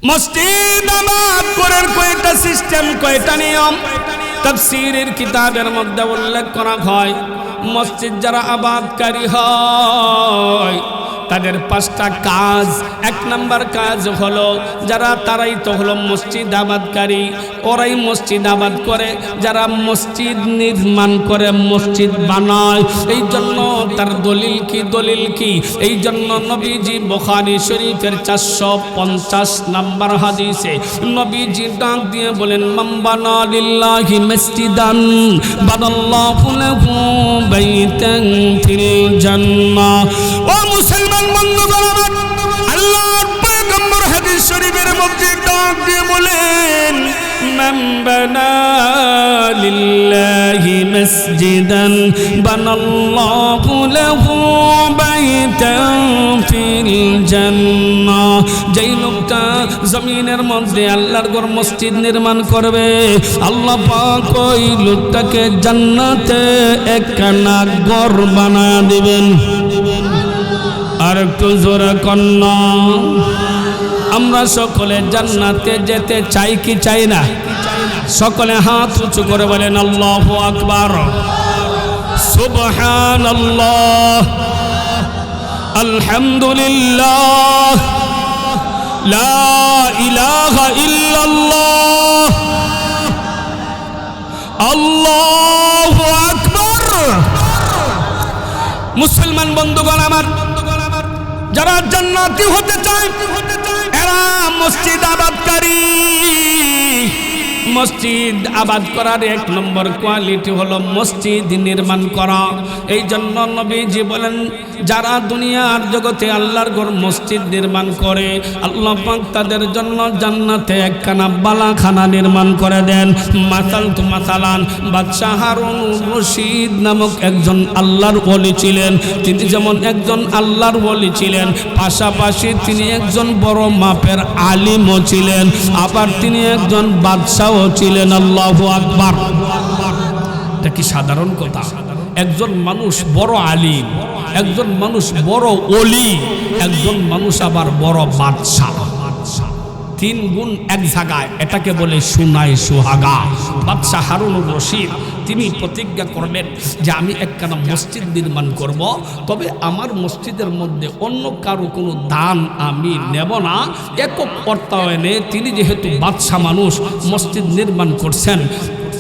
মসজিদ আবাদ করার কয়টা সিস্টেম, কয়টা নিয়ম তাফসীরের কিতাবের মধ্যে উল্লেখ করা হয়। মসজিদ যারা আবাদকারী হয় তাদের 5টা কাজ। 1 নম্বর কাজ হলো তারাই তো হলো মসজিদ আবাদকারী, ওরাই মসজিদ আবাদ করে, যারা মসজিদ নির্মাণ করে, মসজিদ বানায়। এই জন্য তার দলিল কি এই জন্য নবীজি বুখারী শরীফের 450 নম্বর হাদিসে নবীজি ডাক দিয়ে বলেন, মান বানা লিল্লাহি মসজিদান বানাল্লাহু লাহু বাইতান ফিল জান্নাহ। ও মুসলমান বন্ধুগণ আমার, আল্লাহর পয়গম্বর হাদিস শরীফের মধ্যে ডাক দিয়ে বলেন, মান বানা লিল্লাহি মসজিদান বানাল্লাহু লাহু বাইতান ফিল জান্নাহ। যেই লোকটা জমিনের মধ্যে আল্লাহর ঘর মসজিদ নির্মাণ করবে, আল্লাহ পাক ওই লোকটাকে জান্নাতে একখানা ঘর বানায় দিবেন। আর একটু জোরে কন্যা, আমরা সকলে জান্নাতে যেতে চাই কি চাই না? সকলে হাত উঁচু করে বলেন আল্লাহু আকবার, সুবহানাল্লাহ, আলহামদুলিল্লাহ, লা ইলাহা ইল্লাল্লাহ, আল্লাহু আকবার। মুসলমান বন্ধুগণ আমার, যারা জান্নাতি হতে চায় এরা মসজিদ আবাদকারী। মসজিদ আবাদ করার 1 নম্বর কোয়ালিটি হলো মসজিদ নির্মাণ করা। এই জন্য নবীজি বলেন, যারা দুনিয়ার জগতে আল্লাহর ঘর মসজিদ নির্মাণ করে, আল্লাহ পাক তাদের জন্য জান্নাতে একখানা বালাখানা নির্মাণ করে দেন। মাসালান বাদশাহ হারুন রশিদ নামক একজন আল্লাহর ওলি ছিলেন। তিনি যেমন একজন আল্লাহর ওলি ছিলেন, পাশাপাশি তিনি একজন বড় মাপের আলিমও ছিলেন, আবার তিনি একজন বাদশাহ ছিলেন। আল্লাহু আকবার। এটা কি সাধারণ কথা? একজন মানুষ বড় আলিম, একজন মানুষ বড় ওলি, একজন মানুষ আবার বড় বাদশাহ। 3 গুণ এক জায়গায়, এটাকে বলে সুনাই সুহাগা। বাদশাহ হারুনুর রশিদ তিনি প্রতিজ্ঞা করলেন যে আমি একখানা মসজিদ নির্মাণ করব, তবে আমার মসজিদের মধ্যে অন্য কারো কোনো দান আমি নেব না। একক অর্থায়নে তিনি যেহেতু বাদশাহ মানুষ, মসজিদ নির্মাণ করছেন।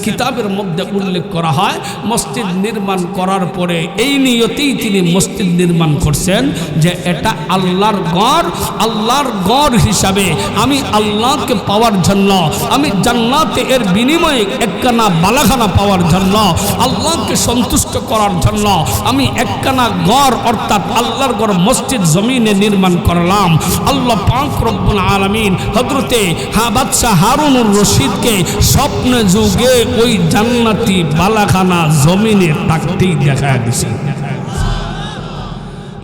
কিতাবের মধ্যে উল্লেখ করা হয়, মসজিদ নির্মাণ করার পরে এই নিয়তেই তিনি মসজিদ নির্মাণ করছেন যে এটা আল্লাহর ঘর, আল্লাহর ঘর হিসাবে আমি আল্লাহকে পাওয়ার জন্য, আমি জান্নাতে এর বিনিময়ে একখানা বালাখানা পাওয়ার জন্য, আল্লাহকে সন্তুষ্ট করার জন্য আমি একখানা ঘর অর্থাৎ আল্লাহর ঘর মসজিদ জমিনে নির্মাণ করলাম। আল্লাহ পাক রব্বুল আলামিন হযরতে বাদশাহ হারুনুর রশিদকে স্বপ্ন যুগে ওই জান্নাতি বালাখানা জমিনে থাকতেই দেখা দিছে।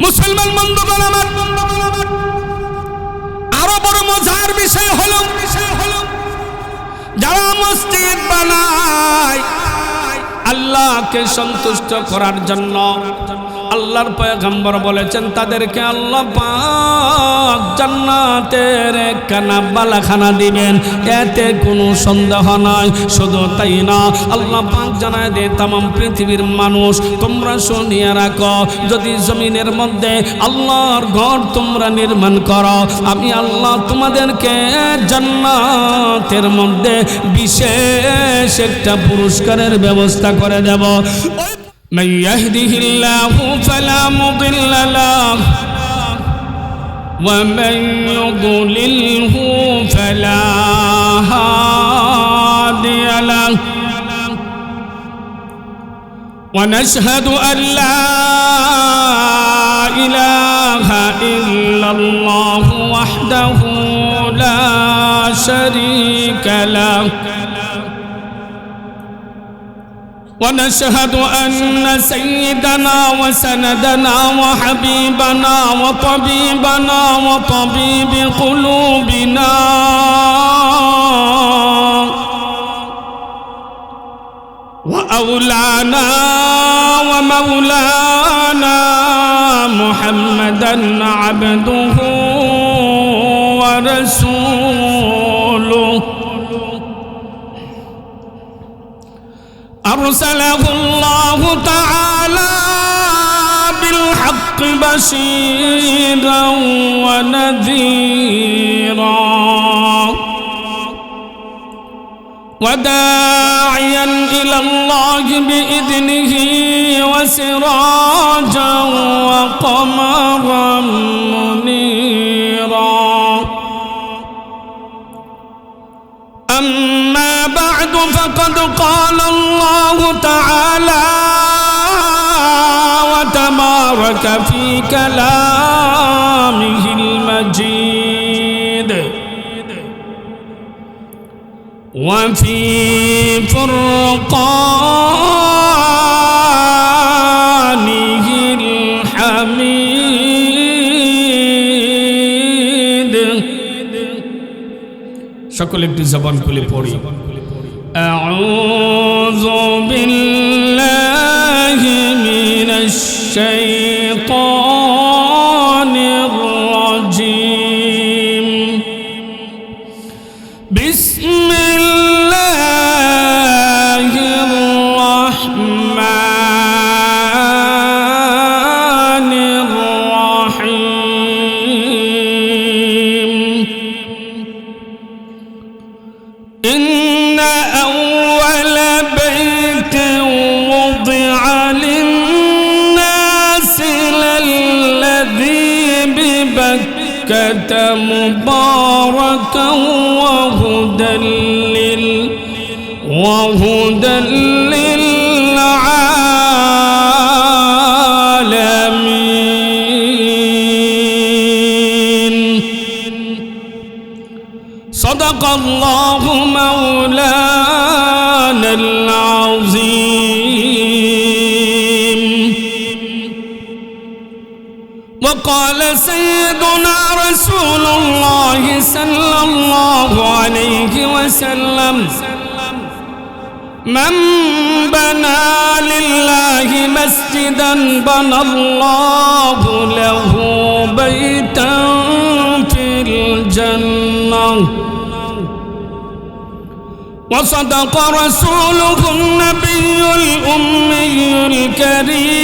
মুসলমান বন্ধুগণ আমার, আরো বড় মজার বিষয় হলো যারা মসজিদ বানায় আল্লাহকে সন্তুষ্ট করার জন্য, আল্লাহর পয়গম্বর বলেছেন তাদেরকে আল্লাহ পাক জান্নাতের একখানা বালাখানা দিবেন, এতে কোনো সন্দেহ নাই। শুধু তাই না, আল্লাহ পাক জানায় দেয় তামাম পৃথিবীর মানুষ তোমরা শুনিয়ে রাখো, যদি জমিনের মধ্যে আল্লাহর ঘর তোমরা নির্মাণ করো, আমি আল্লাহ তোমাদেরকে জান্নাতের মধ্যে বিশেষ একটা পুরস্কারের ব্যবস্থা করে দেব। من يهده الله فلا مضل له ومن يضلله فلا هادي له ونشهد أن لا إله إلا الله وحده لا شريك له ونشهد أن سيدنا وسندنا وحبيبنا وطبيبنا وطبيب قلوبنا وأولانا ومولانا محمدا عبده ورسوله أرسله الله تعالى بالحق بشيرا ونذيرا وداعيا إلى الله بإذنه وسراجا وقمرا منيرا أما بعد فقد قال الله تعالى وتبارك في كلامه المجيد وفي فرقانه الحميد সকলে একটু জবান খুলে পড়ি আউযু বিল্লাহি মিনাশ শাইতানির রাজীম বিসমিল্লাহির রাহমানির রাহিম إن أول بيت وضع للناس للذي ببكة مباركا وهدى للعالمين صدق الله مولانا العظيم وقال سيدنا رسول الله صلى الله عليه وسلم من بنى لله مسجدا بنى الله له بيتا في الجنة وصدق رسوله النبي الأمي الكريم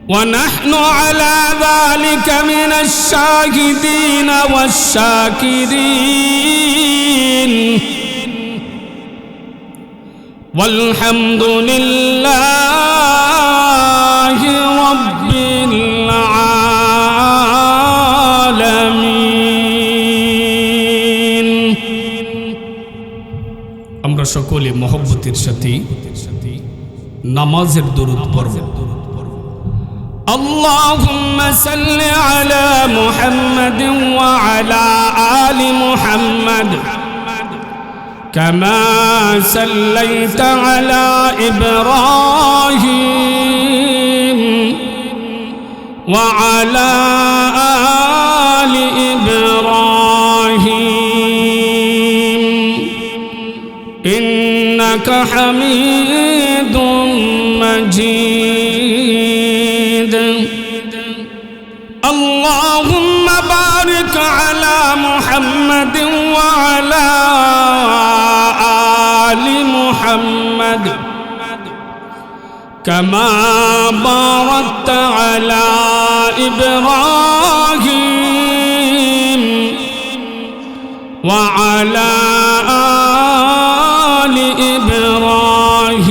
ونحن على ذلك من الشاهدين والشاكرين والحمد لله رب العالمين আমরা সকলে মহব্বতের সাথে নামাজের দরুদ পড়ব اللهم صل على محمد وعلى آل محمد كما صليت على إبراهيم وعلى آل إبراهيم إنك حميد مجيد اللهم بارك على محمد وعلى آل محمد كما باركت على إبراهيم وعلى آل إبراهيم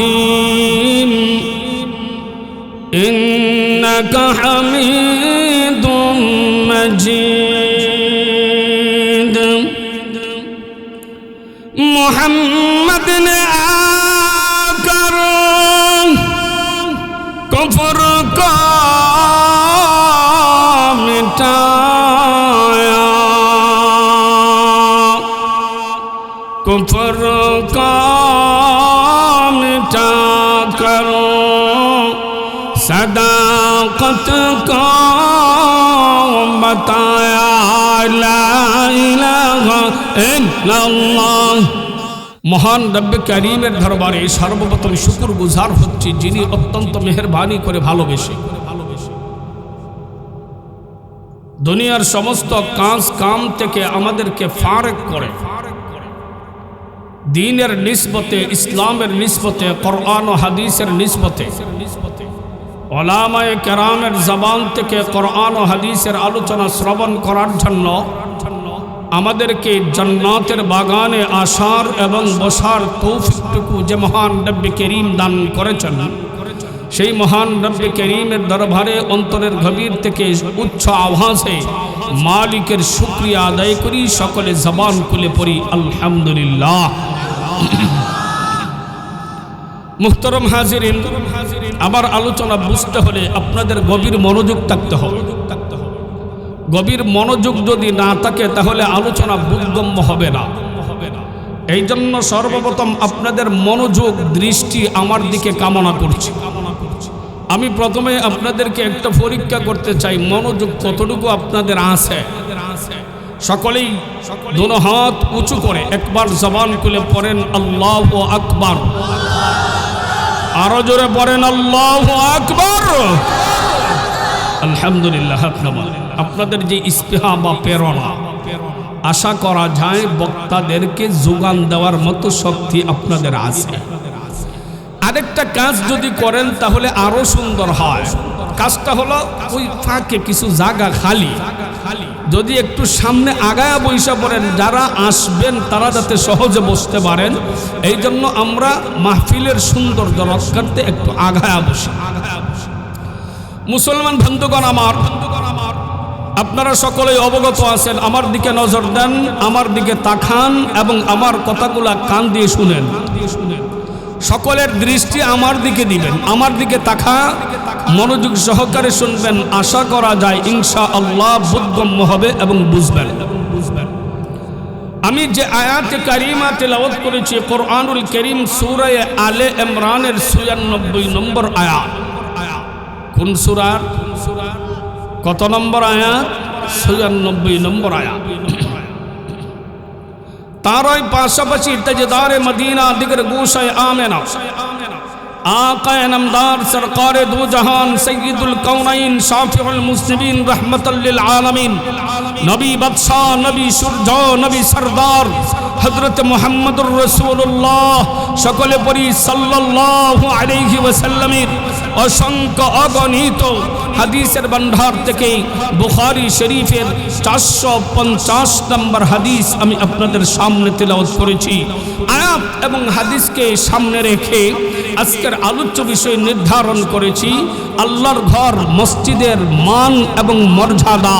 إنك حميد مجيد محمد نے آकर کفر کا مٹایا کفر کا مٹا کر صداقت کا بتایا لا الہ الا اللہ মহান রব্বে কারীমের দরবারে সর্বপ্রথম শুকর গুজার হচ্ছে যিনি অত্যন্ত মেহেরবানি করে ভালোবেসে দুনিয়ার সমস্ত কাজ কাম থেকে আমাদেরকে ফারেক করে দ্বীনের নিসবতে, ইসলামের নিসবতে, কোরআন ও হাদিসের নিসবতে, উলামায়ে কেরামের জবান থেকে কোরআন ও হাদিসের আলোচনা শ্রবণ করার জন্য আমাদেরকে জান্নাতের বাগানে আসার এবং বসার তৌফিকটুকু যে মহান রব্বে করিম দান করেছেন, সেই মহান রব্বে করিমের দরবারে অন্তরের গভীর থেকে উচ্চ আওয়াজে মালিকের শুকরিয়া আদায় করি। সকলে জবান খুলে পড়ি আলহামদুলিল্লাহ। মুহতারাম হাজিরিন, আবার আলোচনা বুঝতে হলে আপনাদের গভীর মনোযোগ থাকতে হবে। গভীর মনোযোগ যদি না থাকে তাহলে আলোচনা বোধগম্য হবে না। এই জন্য সর্বপ্রথম আপনাদের মনোযোগ দৃষ্টি আমার দিকে কামনা করছি। আমি প্রথমে আপনাদেরকে একটা পরীক্ষা করতে চাই, মনোযোগ কতটুকু আপনাদের আছে। সকলেই দুনো হাত উঁচু করে একবার জবান খুলে পড়েন আল্লাহু আকবার। আরো জোরে পড়েন আল্লাহু আকবার। আলহামদুলিল্লাহ। আপনাদের যে ইস্তেহা বা প্রেরণা, আশা করা যায় বক্তাদেরকে যোগান দেওয়ার মতো শক্তি আপনাদের আছে। আরেকটা কাজ যদি করেন তাহলে আরো সুন্দর হয়। কাজটা হলো ওই ফাঁকে কিছু জায়গা খালি, যদি একটু সামনে আগায়া বইসা পড়েন, যারা আসবেন তারা যাতে সহজে বসতে পারেন। এই জন্য আমরা মাহফিলের সৌন্দর্য রক্ষার্থে একটু আগায়া বসি। মুসলমান বন্ধুগণ আমার, আপনারা সকলেই অবগত আছেন। আমার দিকে নজর দেন, আমার দিকে তাকান এবং আমার কথাগুলা কান দিয়ে শুনেন। সকলের দৃষ্টি আমার দিকে দিবেন, আমার দিকে তাকা, মনোযোগ সহকারে শুনবেন। আশা করা যায় ইনশাআল্লাহ বোধগম্য হবে এবং বুঝবেন। আমি যে আয়াতে কারিমা তেলাওয়াত করেছি কোরআনুল কারীম সূরা আলে ইমরানের ৯৬ নম্বর আয়াত। কোন সূরার কত নম্বর আয়াত? ৯৬ নম্বর আয়াত। তারই পাশাপাশি তাজদারে মদিনা দিগর গোশায় আমেনা आक़ाए नमदार सरकार दो जहान सय्यदुल कौनैन शाफिउल मुस्लिमीन रहमतुल लिल आलमीन नबी बादशाह नबी शुरजा नबी सरदार हजरत मुहम्मदुर रसूलुल्लाह सकले परी सल्लल्लाहु अलैहि वसल्लमेर असंख्य अगणित হাদিসের ভান্ডার থেকে বুখারী শরীফের 450 নম্বর হাদিস আমি আপনাদের সামনে তেলাওয়াত করেছি। আয়াত এবং হাদিসকে সামনে রেখে আজকের আলোচ্য বিষয় নির্ধারণ করেছি আল্লাহর ঘর মসজিদের মান এবং মর্যাদা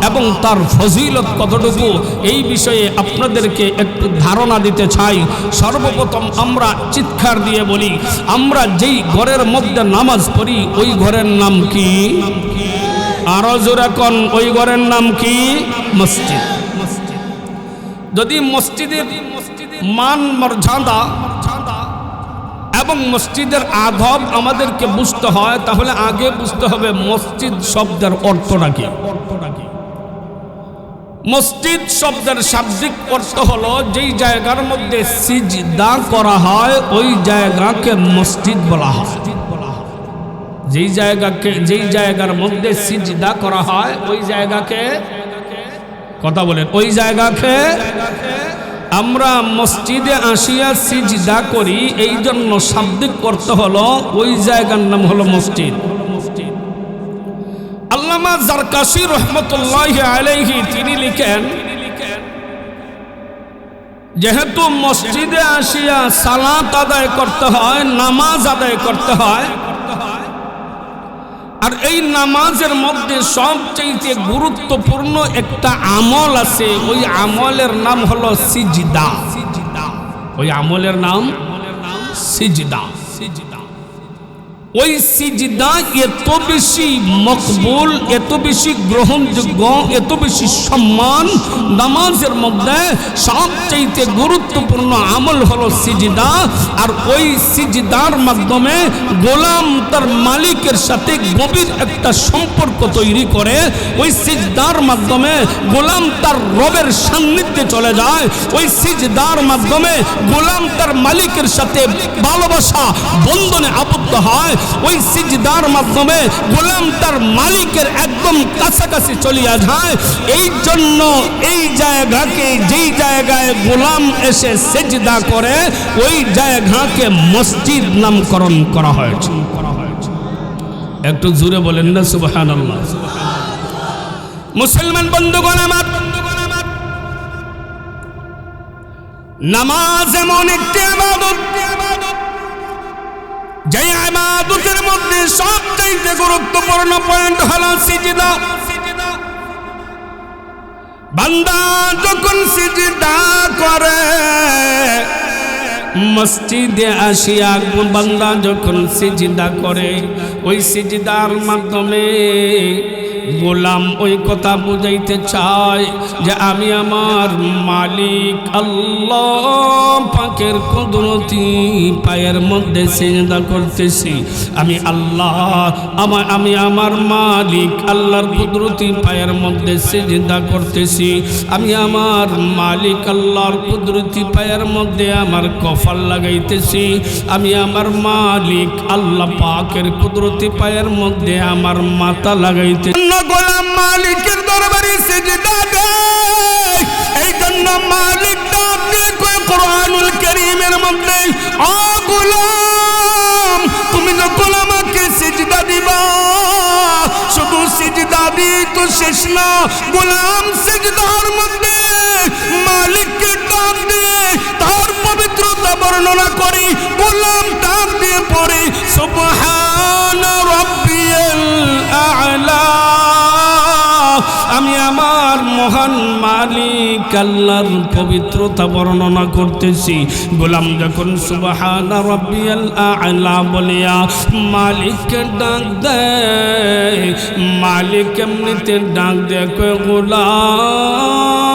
এবং তার ফজিলত কতটুকু, এই বিষয়ে আপনাদেরকে একটু ধারণা দিতে চাই। সর্বপ্রথম আমরা চিৎকার দিয়ে বলি, আমরা যেই ঘরের মধ্যে নামাজ পড়ি ওই ঘরের নাম কি? আরো জোরে কোন, ওই ঘরের নাম কি? মসজিদ। যদি মসজিদের মান মর্যাদা এবং মসজিদের আদব আমাদেরকে বুঝতে হয়, তাহলে আগে বুঝতে হবে মসজিদ শব্দের অর্থটা কি। মসজিদ শব্দের শাব্দিক অর্থ হলো যেই জায়গার মধ্যে সিজদা করা হয় ওই জায়গাকে মসজিদ বলা হয়। যেই জায়গার মধ্যে সিজদা করা হয় ওই জায়গাকে, কথা বলেন, ওই জায়গাকে আমরা মসজিদে আসিয়া সিজদা করি। এই জন্য শাব্দিক অর্থ হলো ওই জায়গার নাম হলো মসজিদ। আল্লামা জারকাশী রহমতুল্লাহি আলাইহি তিনি লিখেন, যেহেতু মসজিদে আসিয়া সালাত আদায় করতে হয়, নামাজ আদায় করতে হয়, আর এই নামাজের মধ্যে সবচেয়ে গুরুত্বপূর্ণ একটা আমল আছে, ওই আমলের নাম হলো সিজদা। ওই আমলের নাম সিজদা। ওই সিজদা এত বেশি মকবুল, এত বেশি গ্রহণযোগ্য, এত বেশি সম্মান। নামাজের মধ্যে সবচেয়ে গুরুত্বপূর্ণ আমল হলো সিজদা। আর ওই সিজদার মাধ্যমে গোলাম তার মালিকের সাথে গভীর একটা সম্পর্ক তৈরি করে। ওই সিজদার মাধ্যমে গোলাম তার রবের সান্নিধ্যে চলে যায়। ওই সিজদার মাধ্যমে গোলাম তার মালিকের সাথে ভালোবাসা বন্ধনে আবদ্ধ হয়। ওই সিজদার মাধ্যমে গোলাম তার মালিকের একদম কাছাকাছি চলিয়া যায়। এই জন্য এই জায়গাকে, যেই জায়গায় গোলাম এসে সিজদা করে ওই জায়গাকে মসজিদ নামকরণ করা হয়েছে। একটু জোরে বলেন না সুবহানাল্লাহ। মুসলমান বন্ধুগণ আমার, নামাজ এমন একটি ইবাদত, যে ইবাদতের মধ্যে সবচেয়ে গুরুত্বপূর্ণ পয়েন্ট হলো সিজদা। বান্দা যখন সিজদা করে, মসজিদে আসিয়া বান্দা যখন সিজদা করে, ওই সিজদার মাধ্যমে গোলাম ওই কথা বুঝাইতে চায় যে আমি আমার মালিক আল্লাহ পাকের কুদরতি পায়ের মধ্যে সিজদা করতেছি। আমি আল্লাহ, আমি আমার মালিক আল্লাহর কুদরতি পায়ের মধ্যে সিজদা করতেছি। আমি আমার মালিক আল্লাহর কুদরতি পায়ের মধ্যে আমার কফল লাগাইতেছি। আমি আমার মালিক আল্লাহ পাকের কুদরতি পায়ের মধ্যে আমার মাথা লাগাইতেছি। গোলাম মালিকের দরবারে সিজদা দেয়। এই জন্য মালিক ডাক দিয়ে কোরআনুল কারীমের মধ্যে, ও গোলাম তুমি যখন আমাকে সিজদা দিবা, শুধু সিজদা দিয়ে তো শেষ না, গোলাম সিজদার মধ্যে মালিককে ডাক দিয়ে তার পবিত্রতা বর্ণনা করি। গোলাম ডাক দিয়ে পড়ে সুবহানা রাব্বিয়াল আ'লা, আমি আমার মহান মালিক আল্লাহর পবিত্রতা বর্ণনা করতেছি। গোলাম যখন সুবহানা রাব্বিয়াল আ'লা বলিয়া মালিককে ডাক দেয়, মালিক এমনিতে ডাক দেয়, কয় গোলাম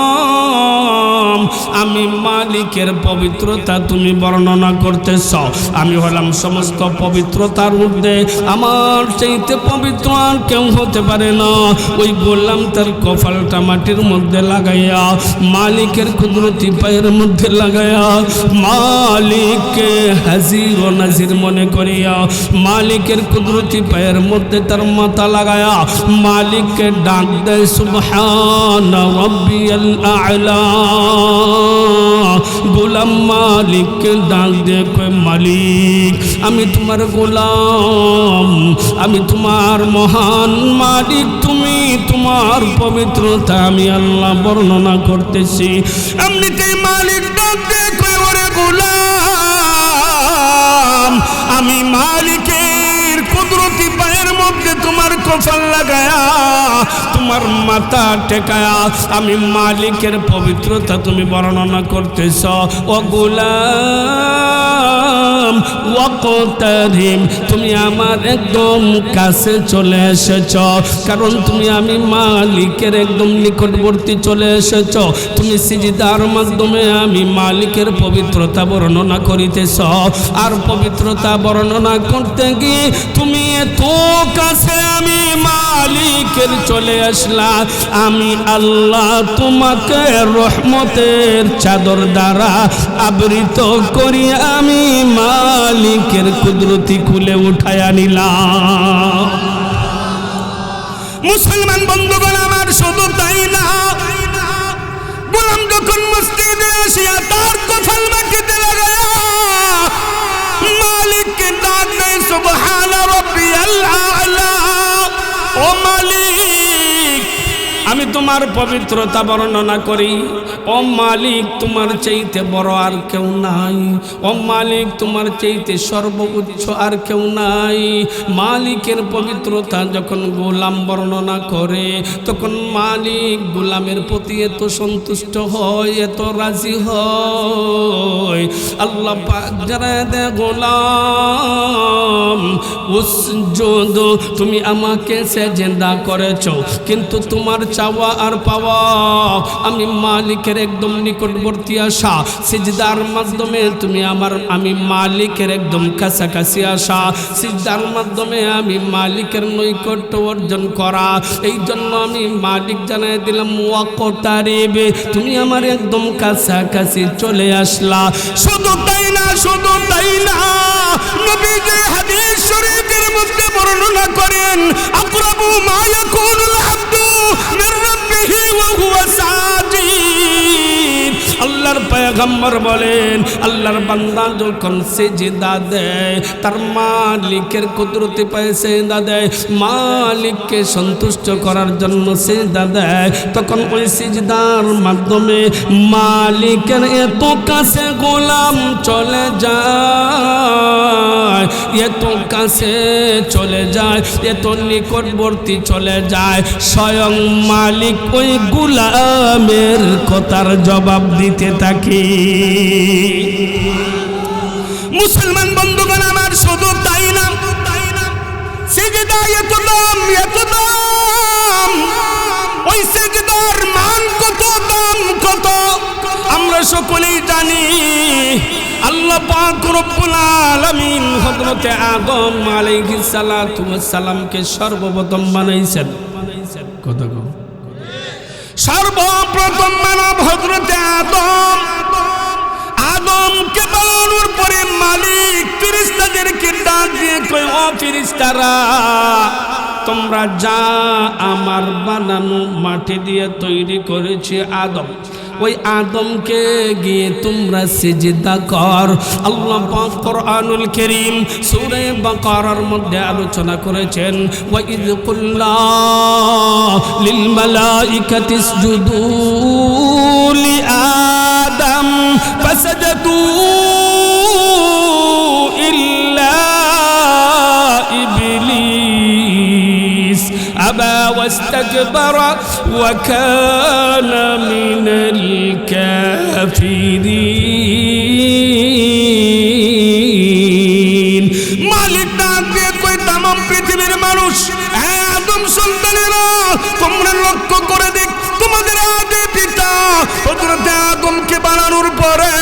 আমি মালিকের পবিত্রতা তুমি বর্ণনা করতেছ। আমি হলাম সমস্ত পবিত্রতার ঊর্ধ্বে, আমার চাইতে পবিত্র আর কেউ হতে পারে না। ওই গোলাম তার কপালটা মাটির মধ্যে লাগাইয়া মালিকের কুদরতি পায়ের মধ্যে লাগাইয়া মালিককে হাজির ও নাজির মনে করিয়া মালিকের কুদরতি পায়ের মধ্যে তার মাথা লাগায়া মালিককে ডাক দেয় সুবহানা রাব্বিয়াল আ'লা। গোলাম মালিককে ডাক দিয়ে কয় মালিক আমি তোমার গোলাম, আমি তোমার মহান মালিক, তুমি তোমার পবিত্রতা আমি আল্লাহ বর্ণনা করতেছি। এমনিতেই মালিক ডাক দিয়ে কয় ওরে গোলাম আমি মালিকের কুদরতি পায়ের মধ্যে তোমার কফল লাগায়া তোমার মাথা টেকায়া আমি মালিকের পবিত্রতা তুমি বর্ণনা করতেছ। ও গোলাম ওয়াকতারিম, তুমি আমার একদম কাছে চলে এসেছ, কারণ তুমি আমি মালিকের একদম নিকটবর্তী চলে এসেছ। তুমি সিজদার মাধ্যমে আমি মালিকের পবিত্রতা বর্ণনা করিতেছ, আর পবিত্রতা বর্ণনা করতে গিয়ে তুমি এত কাছে আমি মালিকের চলে আসলা। আমি আল্লাহ তোমাকে রহমতের চাদর দ্বারা আবৃত করি আমি মালিকের কুদরতি খুলে উঠায়া নিলাম। মুসলমান বন্ধুগণ আমার, শুধু তাই না, গোলাম যখন মসজিদে আসিয়া তার কফল মাটিতে লাগায়া মালিককে ডাক দেয় সুবহানা রাব্বিয়াল আ'লা। ও মালিক আমি তোমার পবিত্রতা বর্ণনা করি। ও মালিক তোমার চাইতে বড় আর কেউ নাই। ও মালিক তোমার চাইতে সর্বোচ্চ আর কেউ নাই। মালিকের পবিত্রতা যখন গোলাম বর্ণনা করে তখন মালিক গোলামের প্রতি এত সন্তুষ্ট হয়, এত রাজি হয়। আল্লাহ পাক জানায় দেয় গোলাম উসজুদ, তুমি আমাকে সেজদা করেছো, কিন্তু তোমার চাওয়া আর পাওয়া আমি মালিকের একদম নিকটবর্তী আসা। সিজদার মাধ্যমে তুমি আমি মালিকের একদম কাছাকাছি আসা। সিজদার মাধ্যমে আমি মালিকের নৈকট্য অর্জন করা। এই জন্য আমি মালিক জানাই দিলাম ওয়াকতারিব, তুমি আমার একদম কাছাকাছি চলে আসলা। শুধু তাই না, শুধু তাই না, নবীজি হাদিস শরীফের বর্ণনা করেন আকরাবু মা ইয়াকুনুল আবদু মির রাব্বিহি ওয়া হুয়া সাজিদ। আল্লাহর পয়গম্বর বলেন আল্লাহর বান্দা যখন সিজদা দেয় তার মালিকের কুদরতে পায় সিজদা দেয়, মালিককে সন্তুষ্ট করার জন্য সিজদা দেয়, তখন ওই সিজদার মাধ্যমে মালিকের এত কাছে গোলাম চলে যায়, এত কাছে চলে যায়, এত নিকটবর্তী চলে যায়, স্বয়ং মালিক ওই গোলামের কথার জবাব দিতে থাকে। মুসলমান বন্ধুগণ আমার, শুধু তাই না, সিজদা এত দাম, এত দাম, ওই সিজদার মান কত, দাম কত আমরা সকলেই জানি। আল্লাহ পাক রব্বুল আলামিন হযরতে আদম আলাইহিস সালাতু ওয়াস সালামকে সর্বপ্রথম বানাইছেন। কত গো? সর্বপ্রথম মানব হযরতে আদম। আদমকে বানানোর পরে মালিক ফেরেশতাদেরকে ডাক দিয়ে কয়, ও ফেরেশতারা, তোমরা যা আমার বানানো মাটি দিয়ে তৈরি করেছে আদম, ওই আদমকে গিয়ে তোমরা সিজদা কর। আল্লাহ পাক কোরআনুল কারীম সূরা বাকারার মধ্যে আলোচনা করেছেন, ওয়া ইয কুল্লা লিল মালাইকাতি ইসজুদু লি আদম ফাসাজাদু ইল্লা ইবলিস আবা ওয়াস্তাকবারা ওয়া কানা মিনাল কাফিরিন। মালিক ডাক দিয়ে কই, তামাম পৃথিবীর মানুষ, আদম সন্তানেরা, তোমরা লক্ষ্য করে দেখ, তোমাদের আদি পিতা হযরত আদমকে বানানোর পরে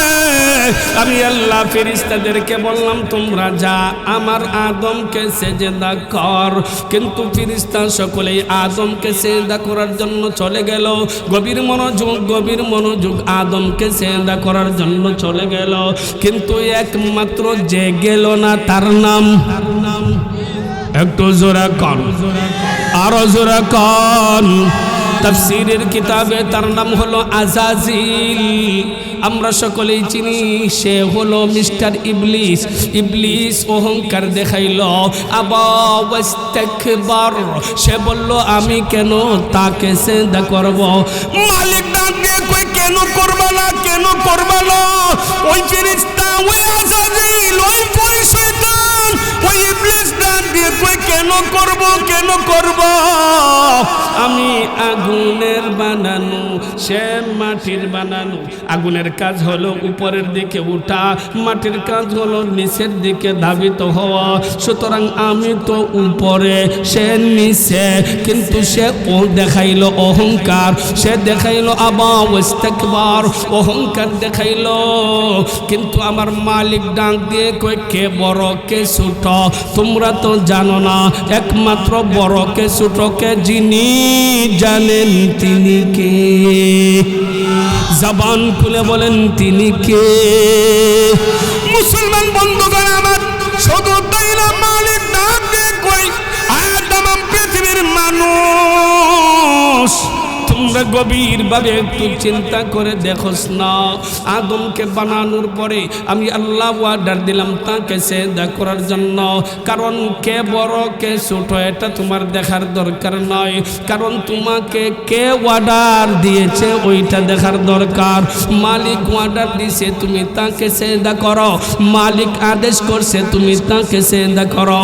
আমি আল্লাহ ফেরেশতাদেরকে বললাম তোমরা যা আমার আদমকে সিজদা কর, কিন্তু ফেরেশতা সকলেই আদমকে সিজদা করার জন্য চলে গেল। গভীর মনোযোগ আদমকে সিজদা করার জন্য চলে গেল, কিন্তু একমাত্র যে গেল না তার নাম, একটু জোরে কন, আরো জোরে কন। তাফসীরের কিতাবে তার নাম হলো আজাজিল। আমরা সকলেই চিনি, সে হলো মিস্টার ইবলিস। ইবলিস অহংকার দেখাইল, আবা ওয়াস্তাকবার, সে বলল আমি কেন তাকে সিজদা করব। মালিক ডাক দিয়ে কই, কেন করবা না, কেন করবা না? ওই ফেরেশতা, ওই আজাজিল, ওই শয়তান, ওই ইবলিস ডাক দিয়ে কই, কেন করব, কেন করব? আমি আগুনের বানানো, সে মাটির বানানো। আগুনের কাজ হলো উপরের দিকে উঠা, মাটির কাজ হলো নিচের দিকে ধাবিত হওয়া। সুতরাং আমি তো উপরে, সে নিচে, কিন্তু সে ও দেখাইল অহংকার, সে দেখাইল আবা ওয়াস্তাকবার, অহংকার দেখাইল। কিন্তু আমার মালিক ডাক দিয়ে কই, কে বড় কে ছোট তোমরা তো জানো না, একমাত্র বড় কে ছোট কে যিনি জানেন তিনি কে? জবান খুলে বলেন তিনি কে? মুসলমান বন্ধুগণ আমার, শুধু তাই না, মালিক ডাক দিয়ে কই, আদম পৃথিবীর মানুষ, তোমরা গভীরভাবে একটু চিন্তা করে দেখোস না, আদমকে বানানোর পরে আমি আল্লাহ অর্ডার দিলাম তাকে সিজদা করার জন্য। কারণ কে বড় কে ছোট এটা তোমার দেখার দরকার নয়, কারণ তোমাকে কে অর্ডার দিয়েছে ওইটা দেখার দরকার। মালিক অর্ডার দিয়েছে তুমি তাকে সিজদা করো, মালিক আদেশ করছে তুমি তাকে সিজদা করো,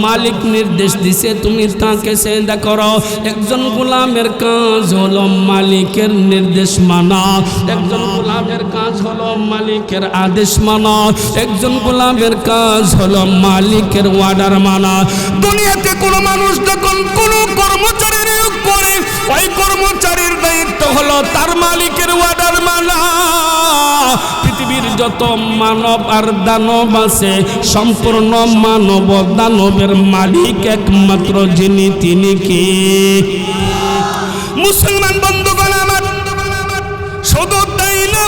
মালিক নির্দেশ দিয়েছে তুমি তাকে সিজদা করো। একজন গোলামের কাজ হলো মালিকের নির্দেশ মানা, একজন গোলামের কাজ হলো মালিকের আদেশ মানা, একজন গোলামের কাজ হলো মালিকের অর্ডার মানা। দুনিয়াতে কোনো মানুষ যখন কোনো কর্মচারী নিয়োগ করে, ওই কর্মচারীর দায়িত্ব হলো তার মালিকের অর্ডার মানা। পৃথিবীর যত মানব আর দানব আছে, সম্পূর্ণ মানব দানবের মালিক একমাত্র যিনি, তিনি কে? মুসলমান বন্ধুগণ আমার, শুধু তাই না,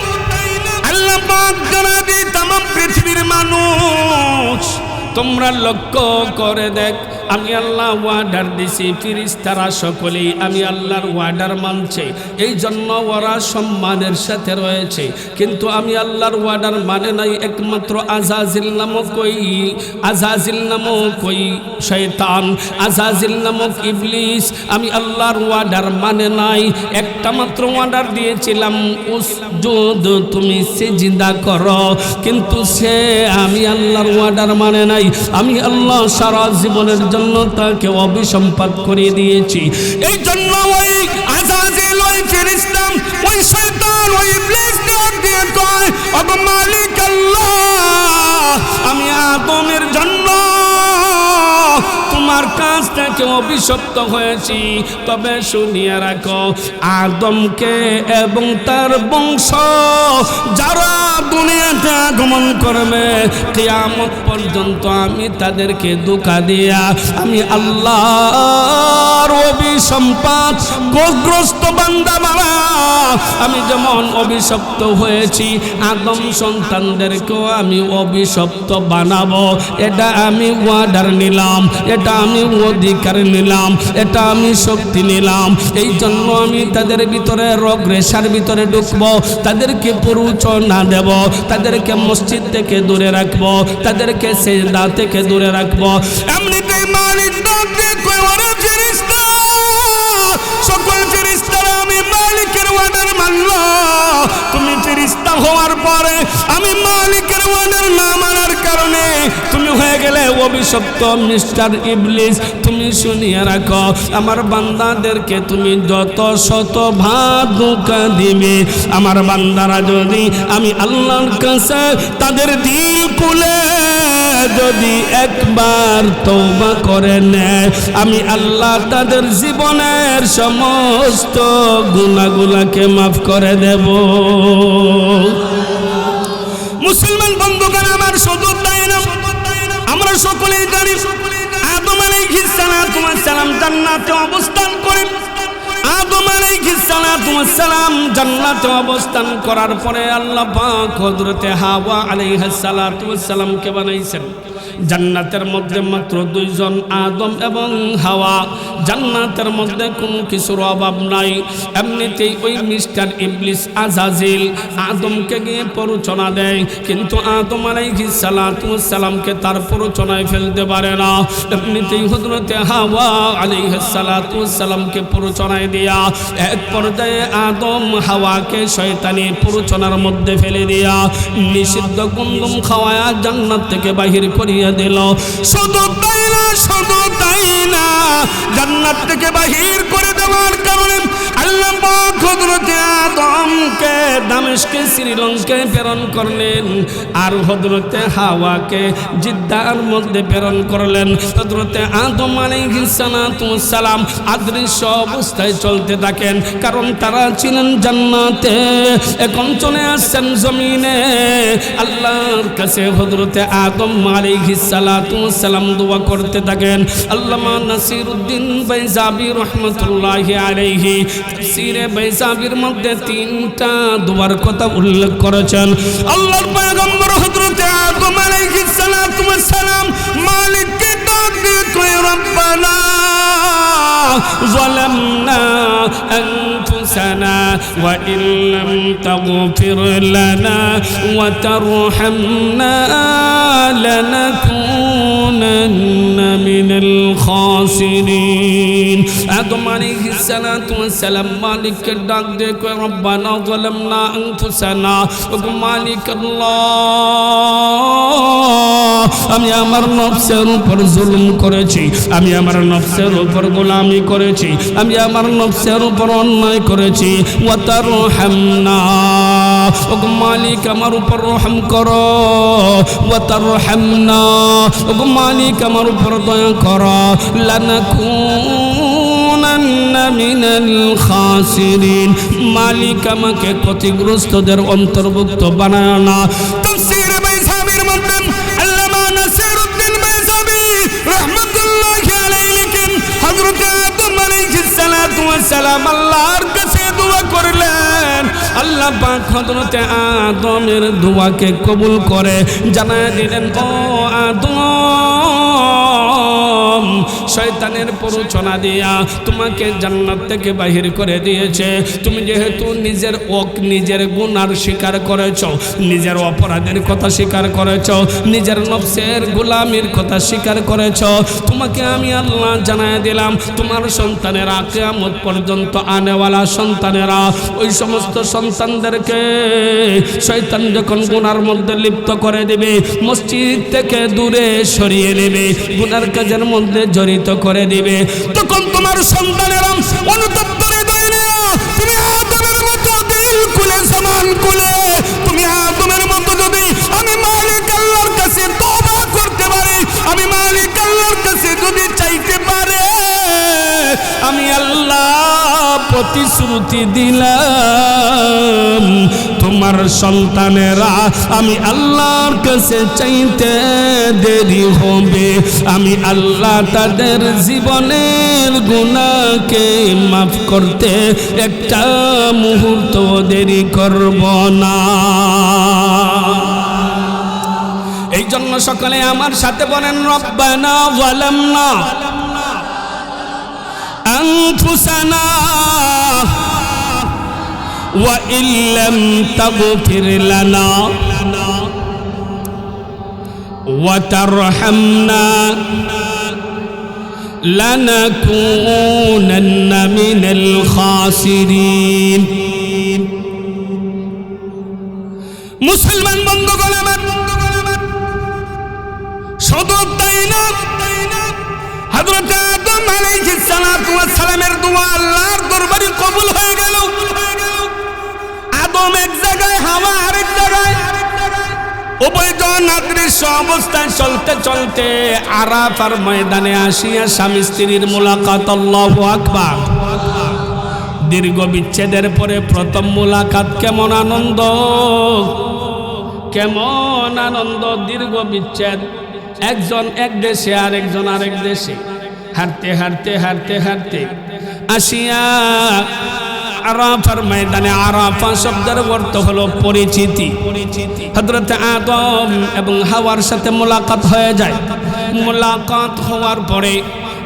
আল্লাহ পাক জানা দিয়ে তামাম পৃথিবীর মানুষ, তোমরা লক্ষ্য করে দেখ, আমি আল্লাহ ওয়ার্ডার দিছি, ফেরেশতারা সকলেই আমি আল্লাহর ওয়ার্ডার মানছে, এই জন্য ওরা সম্মানের সাথে রয়েছে। কিন্তু আমি আল্লাহর ওয়ার্ডার মানে নাই একমাত্র আজাজিল নামক ওই শয়তান, আজাজিল নামক ইবলিস আমি আল্লাহর ওয়ার্ডার মানে নাই। একটা মাত্র অর্ডার দিয়েছিলাম, উসজুদ, তুমি সিজদা করো, কিন্তু সে আমি আল্লাহর অর্ডার মানে নাই। আমি আল্লাহ সারা জীবনের জন্য তাকে অভিসম্পাত করে দিয়েছি। এই জন্য ওই আজাজিল, ওই ফেরেশতা, ওই শয়তান, ওই ইবলিস দিয়ে কয়, ওগো মালিক আল্লাহ, আমি আদমের জন্য তোমার কাছ থেকে অভিশপ্ত হয়েছি। তবে শুনিয়ে রাখো, আদমকে এবং তার বংশ যারা দুনিয়াতে আগমন করবে কিয়ামত পর্যন্ত আমি তাদেরকে ধোঁকা দিয়া আমি আল্লাহর অভিসম্পাত গ্রস্ত বান্দা বানা, আমি যেমন অভিশপ্ত হয়েছি আদম সন্তানদেরকেও আমি অভিশপ্ত বানাবো। এটা আমি ওয়ার্ডার নিলাম, এটা আমি অধিকার নিলাম, এটা আমি শক্তি নিলাম। এই জন্য আমি তাদের ভিতরে রোগ রেশার ভিতরে ঢুকবো, তাদেরকে প্ররোচনা দেব, তাদেরকে মসজিদ থেকে দূরে রাখবো, তাদেরকে সিজদা থেকে দূরে রাখবো। এমনিতেই মালিক ডাকতে কই, ওরে ফেরেশতা, সকল ফেরেশতারা আমি মালিকের অর্ডার মানলো। তুমি ফেরেশতা হওয়ার পরে আমি মালিকের অর্ডার না মানার কারণে তুমি হয়ে গেলে অভিশপ্ত মিস্টার ইবলিস। তুমি শুনিয়ে রাখো, আমার বান্দাদেরকে তুমি যত শত ভাগ ধোঁকা দিবে, আমার বান্দারা যদি আমি আল্লাহর কাছে তাদের দিল খুলে যদি একবার তওবা করে নেয়, আমি আল্লাহ তাদের জীবনের সমস্ত গুনাহগুলোকে মাফ করে দেব। মুসলমান বন্ধুগণ আমার, শুধু তাই না, আমরা সকলেই জানি আদম আলাইহিস সালাম জান্নাতে অবস্থান করেন। আদম আলাইহিস সালাম জান্নাতে অবস্থান করার পরে আল্লাহ পাক হযরতে হাওয়া আলাইহিস সালামকে বানাইছেন। জান্নাতের মধ্যে মাত্র দুইজন, আদম এবং হাওয়া। জান্নাতের মধ্যে কোনো কিছুর অভাব নাই। এমনিতেই ওই মিস্টার ইবলিস আজাজিল আদমকে গিয়ে প্ররোচনা দেয়, কিন্তু আদম আলাইহিস সালামকে তার প্ররোচনায় ফেলতে পারে না। এমনিতেই হযরতে হাওয়া আলাইহিস সালামকে প্ররোচনায় দিয়া এক পর্যায়ে আদম হাওয়াকে শয়তানি প্ররোচনার মধ্যে ফেলে দিয়া নিষিদ্ধ গন্ধম খাওয়ায়া জান্নাত থেকে বাহির করিয়া দিল। শুধু তাই না, শুধু তাই না, জান্নাত থেকে বাহির করে দেওয়ার কারণে আল্লাহ পাক হযরতে আদমকে দামেস্কে শ্রীলঙ্কায় প্রেরণ করলেন, আর হযরতে হাওয়াকে জিদ্দার মধ্যে প্রেরণ করলেন। হযরতে আদম আলাইহিস সালাম অদৃশ্য অবস্থায় চলতে থাকেন, কারণ তারা ছিলেন জান্নাতে, এখন চলে আসছেন জমিনে। আল্লাহর কাছে হযরতে আদম আলাইহিস সালাম দোয়া করতে থাকেন। আল্লামা নাসিরউদ্দিন বাইজাবি রাহমাতুল্লাহি আলাইহি তাফসীরে বাইজাবির মধ্যে তিনটা দোয়ার কথা উল্লেখ করেছেন। আল্লাহর পয়গম্বর হযরতে আদম আলাইহিস সালাম মালিককে ডাক দিয়ে কয়, রব্বানা ظلمنا أنفسنا وإن لم تغفر لنا وترحمنا لنكونن من الخاسرين। আদম আলাইহিস সালাম মালিককে ডাক দিয়ে কয়, রব্বানা যালামনা আনফুসানা, ও মালিক আল্লাহ, আমি আমার নফসের উপর জুলুম করেছি, আমি আমার নফসের উপর গোলামি করেছি, আমি আমার নফসের উপর অন্যায় করেছি। ওয়া তারহামনা, ও মালিক আমার উপর রহম করো। ওয়া তারহামনা, ও মালিক আমার উপর দয়া করো। লানাকুনান্না মিনাল খাসিরিন, মালিক আমাকে ক্ষতিগ্রস্তদের অন্তর্ভুক্ত বানায় না। তাফসীর বাইজাবির মধ্যে আল্লামা নাসিরউদ্দিন বাইজাবি রাহমাতুল্লাহি আলাইহি লিখেন, হযরত আদম আলাইহিস সালাম আল্লাহর কাছে দোয়া করলেন। আল্লাহ পাক হযরত আদমের দোয়াকে কবুল করে জানায় দিলেন, ও আদম, শয়তানের প্ররোচনা দিয়া তোমাকে জান্নাত থেকে বাহির করে দিয়েছে। তুমি যেহেতু নিজের গুনার স্বীকার করেছ, নিজের অপরাধের কথা স্বীকার করেছ, নিজের নফসের গোলামির কথা স্বীকার করেছ, তোমাকে আমি আল্লাহ জানায় দিলাম তোমার সন্তানেরা কিয়ামত পর্যন্ত আনেওয়ালা সন্তানেরা ওই সমস্ত সন্তানদেরকে শয়তান যখন গুনার মধ্যে লিপ্ত করে দেবে, মসজিদ থেকে দূরে সরিয়ে নেবে, গুনার কাজের মধ্যে জড়িত করে দিবে, তখন তোমার সন্তানেরা অনুতপ্ত হৃদয়ে তুমি আদমের মতো দিল খুলে জবান খুলে তুমি আদমের মতো যদি আমি মালিক আল্লাহর কাছে তওবা করতে পারি, আমি মালিক আল্লাহর কাছে যদি চাইতে পারে, আমি আল্লাহ প্রতিশ্রুতি দিলাম তোমার সন্তানেরা আমি আল্লাহর কাছে চাইতে দেরি হবে, আমি আল্লাহ তাদের জীবনের গুনাহকে মাফ করতে একটা মুহূর্ত দেরি করব না। এই জন্য সকলে আমার সাথে বলেন রব্বানা যালামনা আনফুসানা ওয়া ইল্লাম তাগফির লানা ওয়া তারহামনা লানাকুনান্না মিনাল খাসিরিন। মুসলমান বন্ধুগণ আমার, শুধু তাই না, হযরত আদম আলাইহিস সালাতু ওয়াস সালামের দোয়া আল্লাহর দরবারে কবুল হয়ে গেল। আদম এক জায়গায়, হাওয়া আরেক জায়গায়, উভয়জন অদৃশ্য অবস্থায় চলতে চলতে আরাফার ময়দানে আসিয়া স্বামী স্ত্রীর মুলাকাত। আল্লাহু আকবার। দীর্ঘ বিচ্ছেদের পরে প্রথম মুলাকাত, কেমন আনন্দ, কেমন আনন্দ। দীর্ঘ বিচ্ছেদ, একজন এক দেশে আরেকজন আরেক দেশে, হাঁটতে হাঁটতে হাঁটতে হাঁটতে আসিয়া আরাফার ময়দানে। আরাফা শব্দের অর্থ হলো পরিচিতি। হযরত আদম এবং হাওয়ার সাথে মুলাকাত হয়ে যায়। মুলাকাত হওয়ার পরে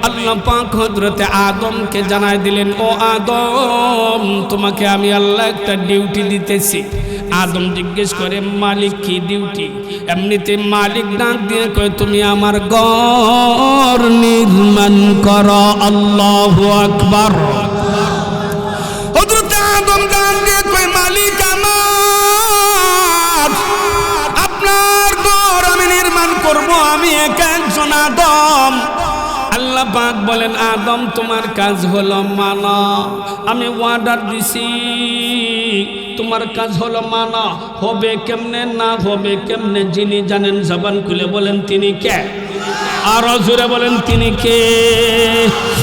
আল্লাহ পাক হযরত আদমকে জানায় দিলেন, ও আদম, তোমাকে আমি আল্লাহ একটা ডিউটি দিতেছি। আদম জিজ্ঞেস করে, মালিক কি ডিউটি? এমনিতে মালিক ডাক দিয়ে কয়, তুমি আমার ঘর নির্মাণ করো। আল্লাহু আকবার। হযরত আদম ডাক দিয়ে কয়, মালিক আমার, আপনার ঘর আমি নির্মাণ করব, আমি একা একজন আদম। আল্লাহ পাক বলেন, আদম তোমার কাজ হলো মানা, আমি অর্ডার দিছি, তোমার কাজ হলো মানা। হবে কেমনে, না হবে কেমনে, যিনি জানেন জবান খুলে বলেন তিনি কে? আরো জোরে বলেন তিনি কে?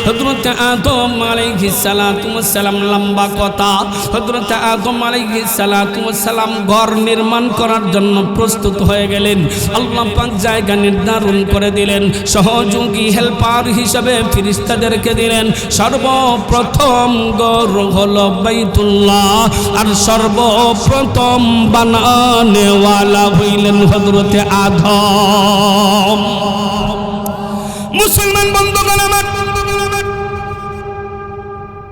হযরত আদম আলাইহিস সালাতু ওয়াস সালাম, লম্বা কথা, হযরত আদম আলাইহিস সালাতু ওয়াস সালাম ঘর নির্মাণ করার জন্য প্রস্তুত হয়ে গেলেন। আল্লাহ পাক জায়গা নির্ধারণ করে দিলেন, সহযোগী হেল্পার হিসেবে ফেরেশতাদেরকে দিলেন। সর্বপ্রথম ঘর হলো বাইতুল্লাহ, আর সর্বপ্রথম বানানেওয়ালা হইলেন হযরত আদম। মুসলমান বন্ধুগণ আমার,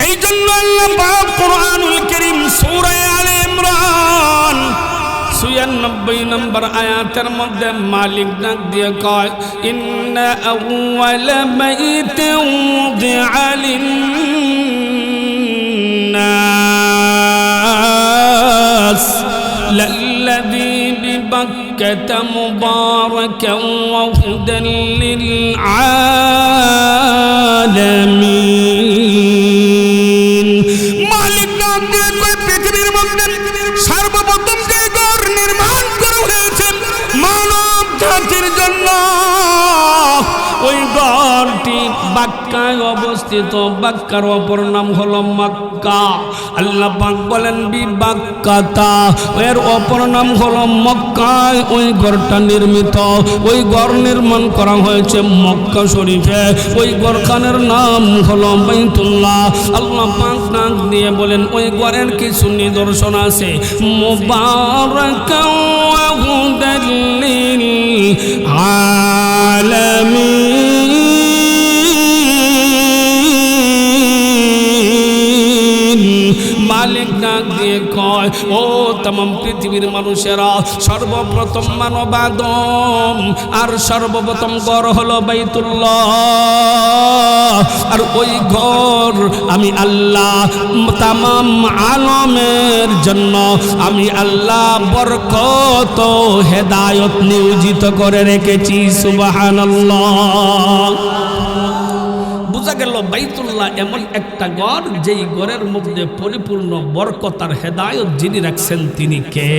এই জন্য আল্লাহ পাক কুরআনুল কারীম সূরা আলে ইমরান ৯৬ নম্বর আয়াতের মধ্যে মালিক ডাক দিয়ে কয়, ইন্না আউওয়ালা বাইতিন উযিআ লিন-নাস লাল্লাযী বিবাক্কাতা মুবারাকান ওয়া হুদান লিল-আলামিন। মালিক ডাক দিয়ে কয়, পৃথিবীর মধ্যে সর্বপ্রথম যে ঘর নির্মাণ করা হয়েছে মানব জাতির জন্য, ওই ঘরটি বাক্কায় অবস্থিত। বাক্কার অপর নাম হলো মক্কা। আল্লাহ পাক বলেন বিবাক্কাতা, এর অপর নাম হলো মক্কায় ওই ঘরটা নির্মিত। ওই ঘর নির্মাণ করা হয়েছে মক্কা শরীফে। ওই ঘরখানের নাম হলো বাইতুল্লাহ। আল্লাহ পাক নাম দিয়ে বলেন, ওই ঘরের কিছু নিদর্শন আছে। মুবারাকান ওয়া হুদাল লিল-আলামিন। মালিক ডাক দিয়ে কয়, ও तमाम পৃথিবীর মানুষেরা, সর্বপ্রথম মানব আদম, আর সর্বপ্রথম ঘর হলো বাইতুল্লাহ, আর ওই ঘর আমি আল্লাহ तमाम আলমের জন্য আমি আল্লাহ বরকত হেদায়েত নিয়োজিত করে রেখেছি। সুবহানাল্লাহ। বুঝা গেল বাইতুল্লাহ এমন একটা ঘর যেই ঘরের মধ্যে পরিপূর্ণ বরকত আর হেদায়েত যিনি রাখছেন তিনি কে?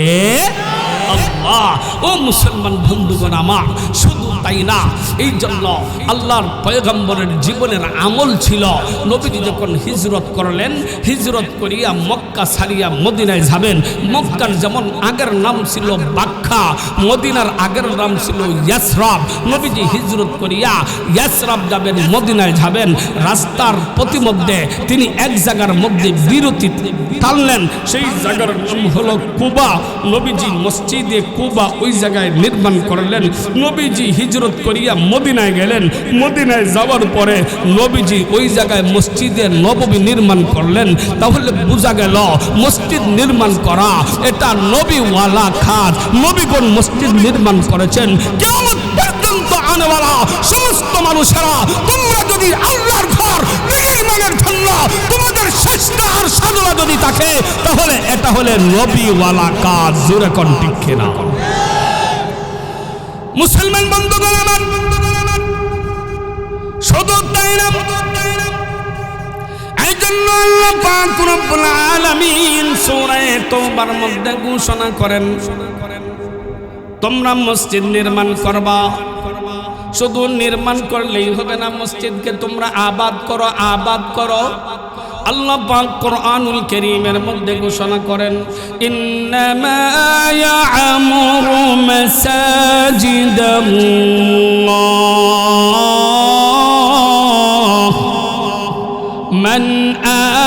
আল্লাহ। ও মুসলমান বন্ধুগণ আমার, শুধু তাই না, এই জন্য আল্লাহর পয়গম্বরের জীবনের আমল ছিল, নবীজি যখন হিজরত করলেন, হিজরত করিয়া মক্কা ছাড়িয়া মদিনায় যাবেন। মক্কার যেমন আগের নাম ছিল বাক্কা, মদিনার আগের নাম ছিল ইয়াসরাব। নবীজি হিজরত করিয়া ইয়াসরাব যাবেন, মদিনায় যাবেন। রাস্তার প্রতিমধ্যে তিনি এক জায়গার মধ্যে বিরতি টানলেন, সেই জায়গার নাম হলো কুবা। নবীজি মসজিদে কুবা ওই জায়গায় নির্মাণ করলেন। নবীজি হিজরত করিয়া মদিনায় গেলেন, মদিনায় যাওয়ার পরে নবীজি ওই জায়গায় মসজিদে নববী নির্মাণ করলেন। তাহলে বোঝা গেল মসজিদ নির্মাণ করা এটা নবীওয়ালা কাজ। নবীগণ মসজিদ নির্মাণ করেছেন। কিয়ামত পর্যন্ত আনেওয়ালা সমস্ত মানুষেরা তোমরা যদি আল্লাহর ঘর নির্মাণের জন্য তোমাদের চেষ্টা আর সাধনা যদি থাকে, তাহলে এটা হলে নবীওয়ালা কাজ। জোরে কোন ঠিক কিনা? মুসলমান বন্ধুগণ আমার, শুধু তাই না, এই জন্য আল্লাহ পাক রব্বুল আলামিন সূরা তাওবার মধ্যে ঘোষণা করেন, তোমরা মসজিদ নির্মাণ করবা। শুধু নির্মাণ করলেই হবে না, মসজিদকে তোমরা আবাদ করো, আবাদ করো। আল্লাহ পাক কোরআনুল কারীমের মধ্যে ঘোষণা করেন, ইন্নামা ইয়া'মুরু মাসাজিদাল্লাহ মান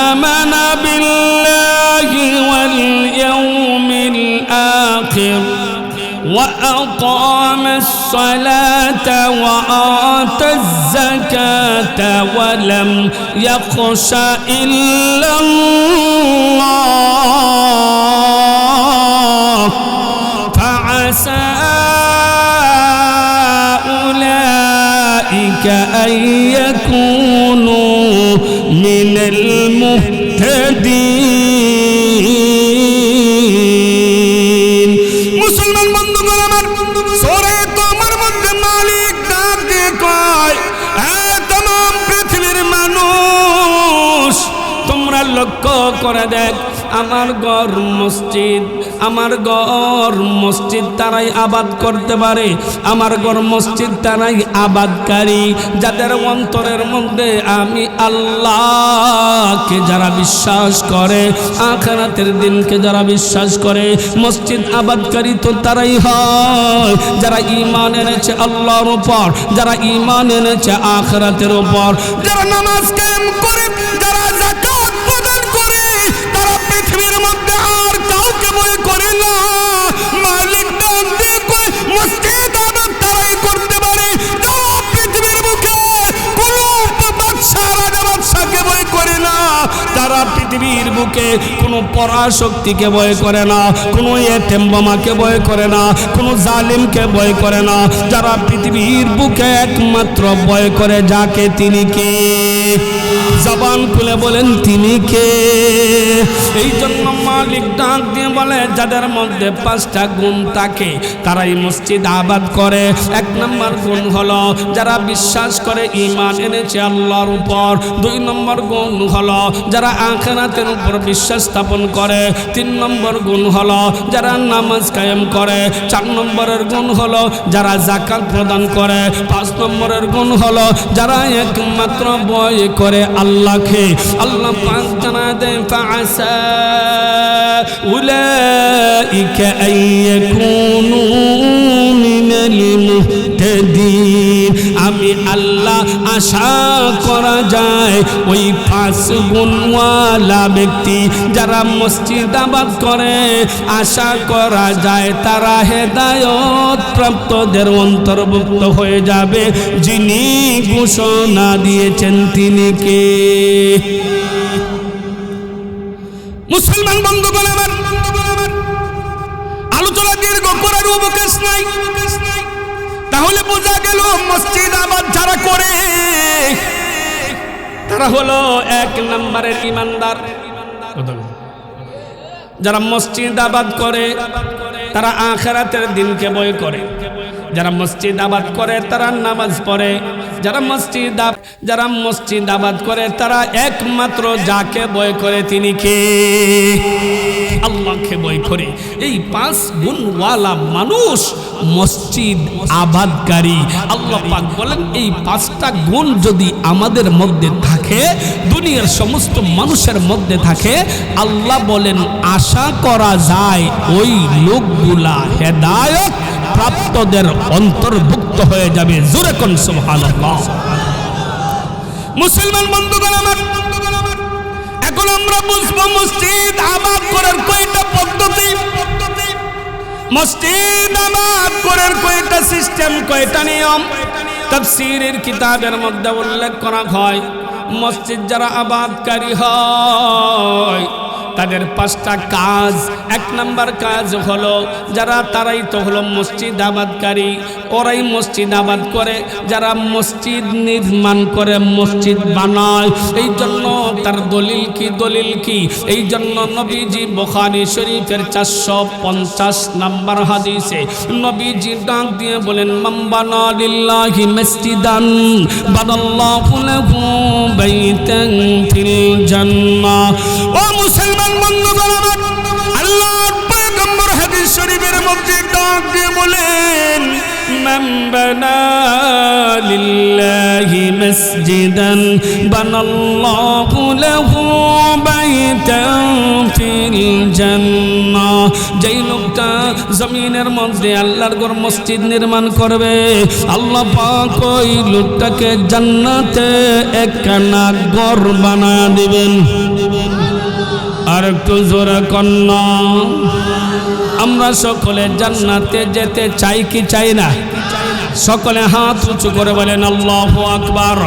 আমানা বিল্লাহি ওয়াল ইয়াউমিল আখির وأقام الصلاة وآتى الزكاة ولم يخش إلا الله فعسى أولئك أن يكونوا من المهتدين. মুসলমান বন্ধুগণ আমার, সূরা তাওবার মধ্যে মালিক ডাক দিয়ে কয়, तमाम পৃথিবীর মানুষ তোমরা লক্ষ্য করে দেখ, আমার ঘর মসজিদ, আমার ঘর মসজিদ তারাই আবাদ করতে পারে। আমার ঘর মসজিদ তারাই আবাদকারী, যাদের অন্তরের মধ্যে আমি আল্লাহকে যারা বিশ্বাস করে, আখিরাতের দিনকে যারা বিশ্বাস করে। মসজিদ আবাদকারী তো তারাই হয় যারা ঈমান এনেছে আল্লাহর উপর, যারা ঈমান এনেছে আখিরাতের উপর, যারা নামাজ কায়েম করে, যারা যাকাত প্রদান করে, তারা পৃথিবীর মধ্যে আর কাউকে ভয় করে না। মালিক ডাক দিয়ে কয়, মসজিদ আবাদ তারাই করতে পারে যারা পৃথিবীর বুকে কোনো বাদশা, রাজা বাদশাকে ভয় করে না, তারা পৃথিবীর বুকে কোনো পরাশক্তিকে ভয় করে না, কোনো এতিম বোমাকে ভয় করে না, কোনো জালিমকে ভয় করে না, যারা পৃথিবীর বুকে একমাত্র ভয় করে যাকে, তিনি কে? জবান খুলে বলেন তিনি কে? এই জন্য মালিক ডাক দিয়ে বলে, যাদের মধ্যে 5টা গুণ থাকে তারাই মসজিদ আবাদ করে। 1 নম্বর গুণ হলো যারা বিশ্বাস করে, ঈমান এনেছে আল্লাহর উপর। 2 নম্বর গুণ হলো যারা আখিরাতের উপর বিশ্বাস স্থাপন করে। 3 নম্বর গুণ হলো যারা নামাজ কায়েম করে। 4 নম্বরের গুণ হলো যারা যাকাত প্রদান করে। 5 নম্বরের গুণ হলো যারা একমাত্র ভয় করে আল্লাহকে। আল্লাহ পাক জানা দেন, ফাআসা উলাইকা আইয়াকুনু মিনাল মুহতাদিন। আমি আল্লাহ আশা করা যায় ওই 5 গুণওয়ালা ব্যক্তি যারা মসজিদ আবাদ করে, আশা করা যায় তারা হেদায়েত প্রাপ্তদের অন্তর্ভুক্ত হয়ে যাবে। যিনি ঘোষণা দিয়েছেন তিনি কে? মুসলমান বন্ধুগণ আমার, আলোচনা দীর্ঘ করার অবকাশ নাই। তাহলে বোঝা গেল মসজিদ আবাদ যারা করে তারা হলো এক নম্বরের ইমানদার। যারা মসজিদ আবাদ করে তারা আখিরাতের দিনকে ভয় করে। যারা মসজিদ আবাদ করে তারা নামাজ পড়ে। যারা মসজিদ আবাদ করে তারা একমাত্র যাকে ভয় করে তিনি কে? আল্লাহকে ভয় করে। এই 5 গুণওয়ালা মানুষ মসজিদ আবাদকারী। আল্লাহ পাক বলেন এই 5টা গুণ যদি আমাদের মধ্যে থাকে, দুনিয়ার সমস্ত মানুষের মধ্যে থাকে, আল্লাহ বলেন আশা করা যায় ওই লোকগুলা হেদায়েত প্রাপ্তদের অন্তর্ভুক্ত হয়ে যাবে। জোরে কোন সুবহানাল্লাহ। মুসলমান বন্ধুগণ আমার, এখন আমরা বুঝবো মসজিদ আবাদ করার কয়টা পদ্ধতি, মসজিদ আবাদ করার কয়টা সিস্টেম, কয়টা নিয়ম। তাফসীরের কিতাবের মধ্যে উল্লেখ করা হয় মসজিদ যারা আবাদকারী হয় তাদের 5টা কাজ। 1 নাম্বার কাজ হলো তারাই তো হলো মসজিদ আবাদকারী, ওরাই মসজিদ আবাদ করে। যারা মসজিদ নির্মাণ করে, মসজিদ বানায়, এই জন্য তার দলিল কি? এই জন্য নবীজি বুখারী শরীফের 450 নাম্বার হাদিসে নবীজি ডাক দিয়ে বলেন মান বানা লিল্লাহি মসজিদান বানাল্লাহু লাহু বাইতান ফিল জান্নাহ। ও মুসলমান বন্ধুগণ আমার, আল্লাহর পয়গম্বর হাদিস শরীফের মধ্যে ডাক দিয়ে বলেন মান বানা লিল্লাহি মসজিদান বানাল্লাহু লাহু বাইতান ফিল জান্নাহ। যেই লোকটা জমিনের মধ্যে আল্লাহর ঘর মসজিদ নির্মাণ করবে, আল্লাহ পাক ওই লোকটাকে জান্নাতে একখানা ঘর বানায় দিবেন। আর একটু জোরে কন্যা, আমরা সকলে জান্নাতে যেতে চাই কি চাই না? সকলে হাত উঁচু করে বলেন আল্লাহু আকবার,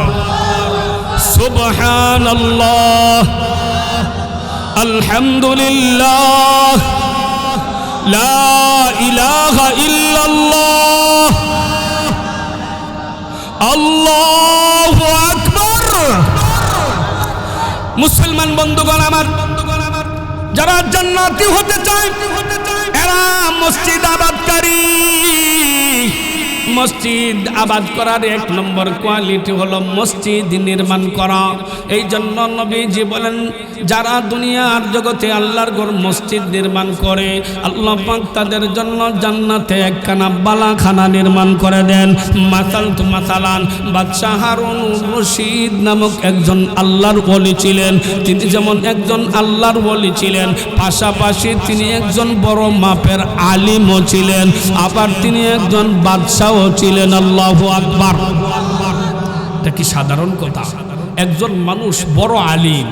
সুবহানাল্লাহ, আলহামদুলিল্লাহ, লা ইলাহা ইল্লাল্লাহ, আল্লাহু আকবার। মুসলমান বন্ধুগণ আমার, যারা জান্নাতি হতে চায় এরা মসজিদ আবাদকারী। মসজিদ আবাদ করার 1 নম্বর কোয়ালিটি হলো মসজিদ নির্মাণ করা। এই জন্য নবীজি বলেন যারা দুনিয়ার জগতে আল্লাহর ঘর মসজিদ নির্মাণ করে, আল্লাহ পাক তাদের জন্য জান্নাতে একখানা বালাখানা নির্মাণ করে দেন। মাসালান বাদশাহ হারুন রশিদ নামক একজন আল্লাহর ওলি ছিলেন। তিনি যেমন একজন আল্লাহর ওলি ছিলেন, পাশাপাশি তিনি একজন বড় মাপের আলিমও ছিলেন, আবার তিনি একজন বাদশাহ ছিলেন। আল্লাহু আকবার। এটা কি সাধারণ কথা? একজন মানুষ বড় আলিম,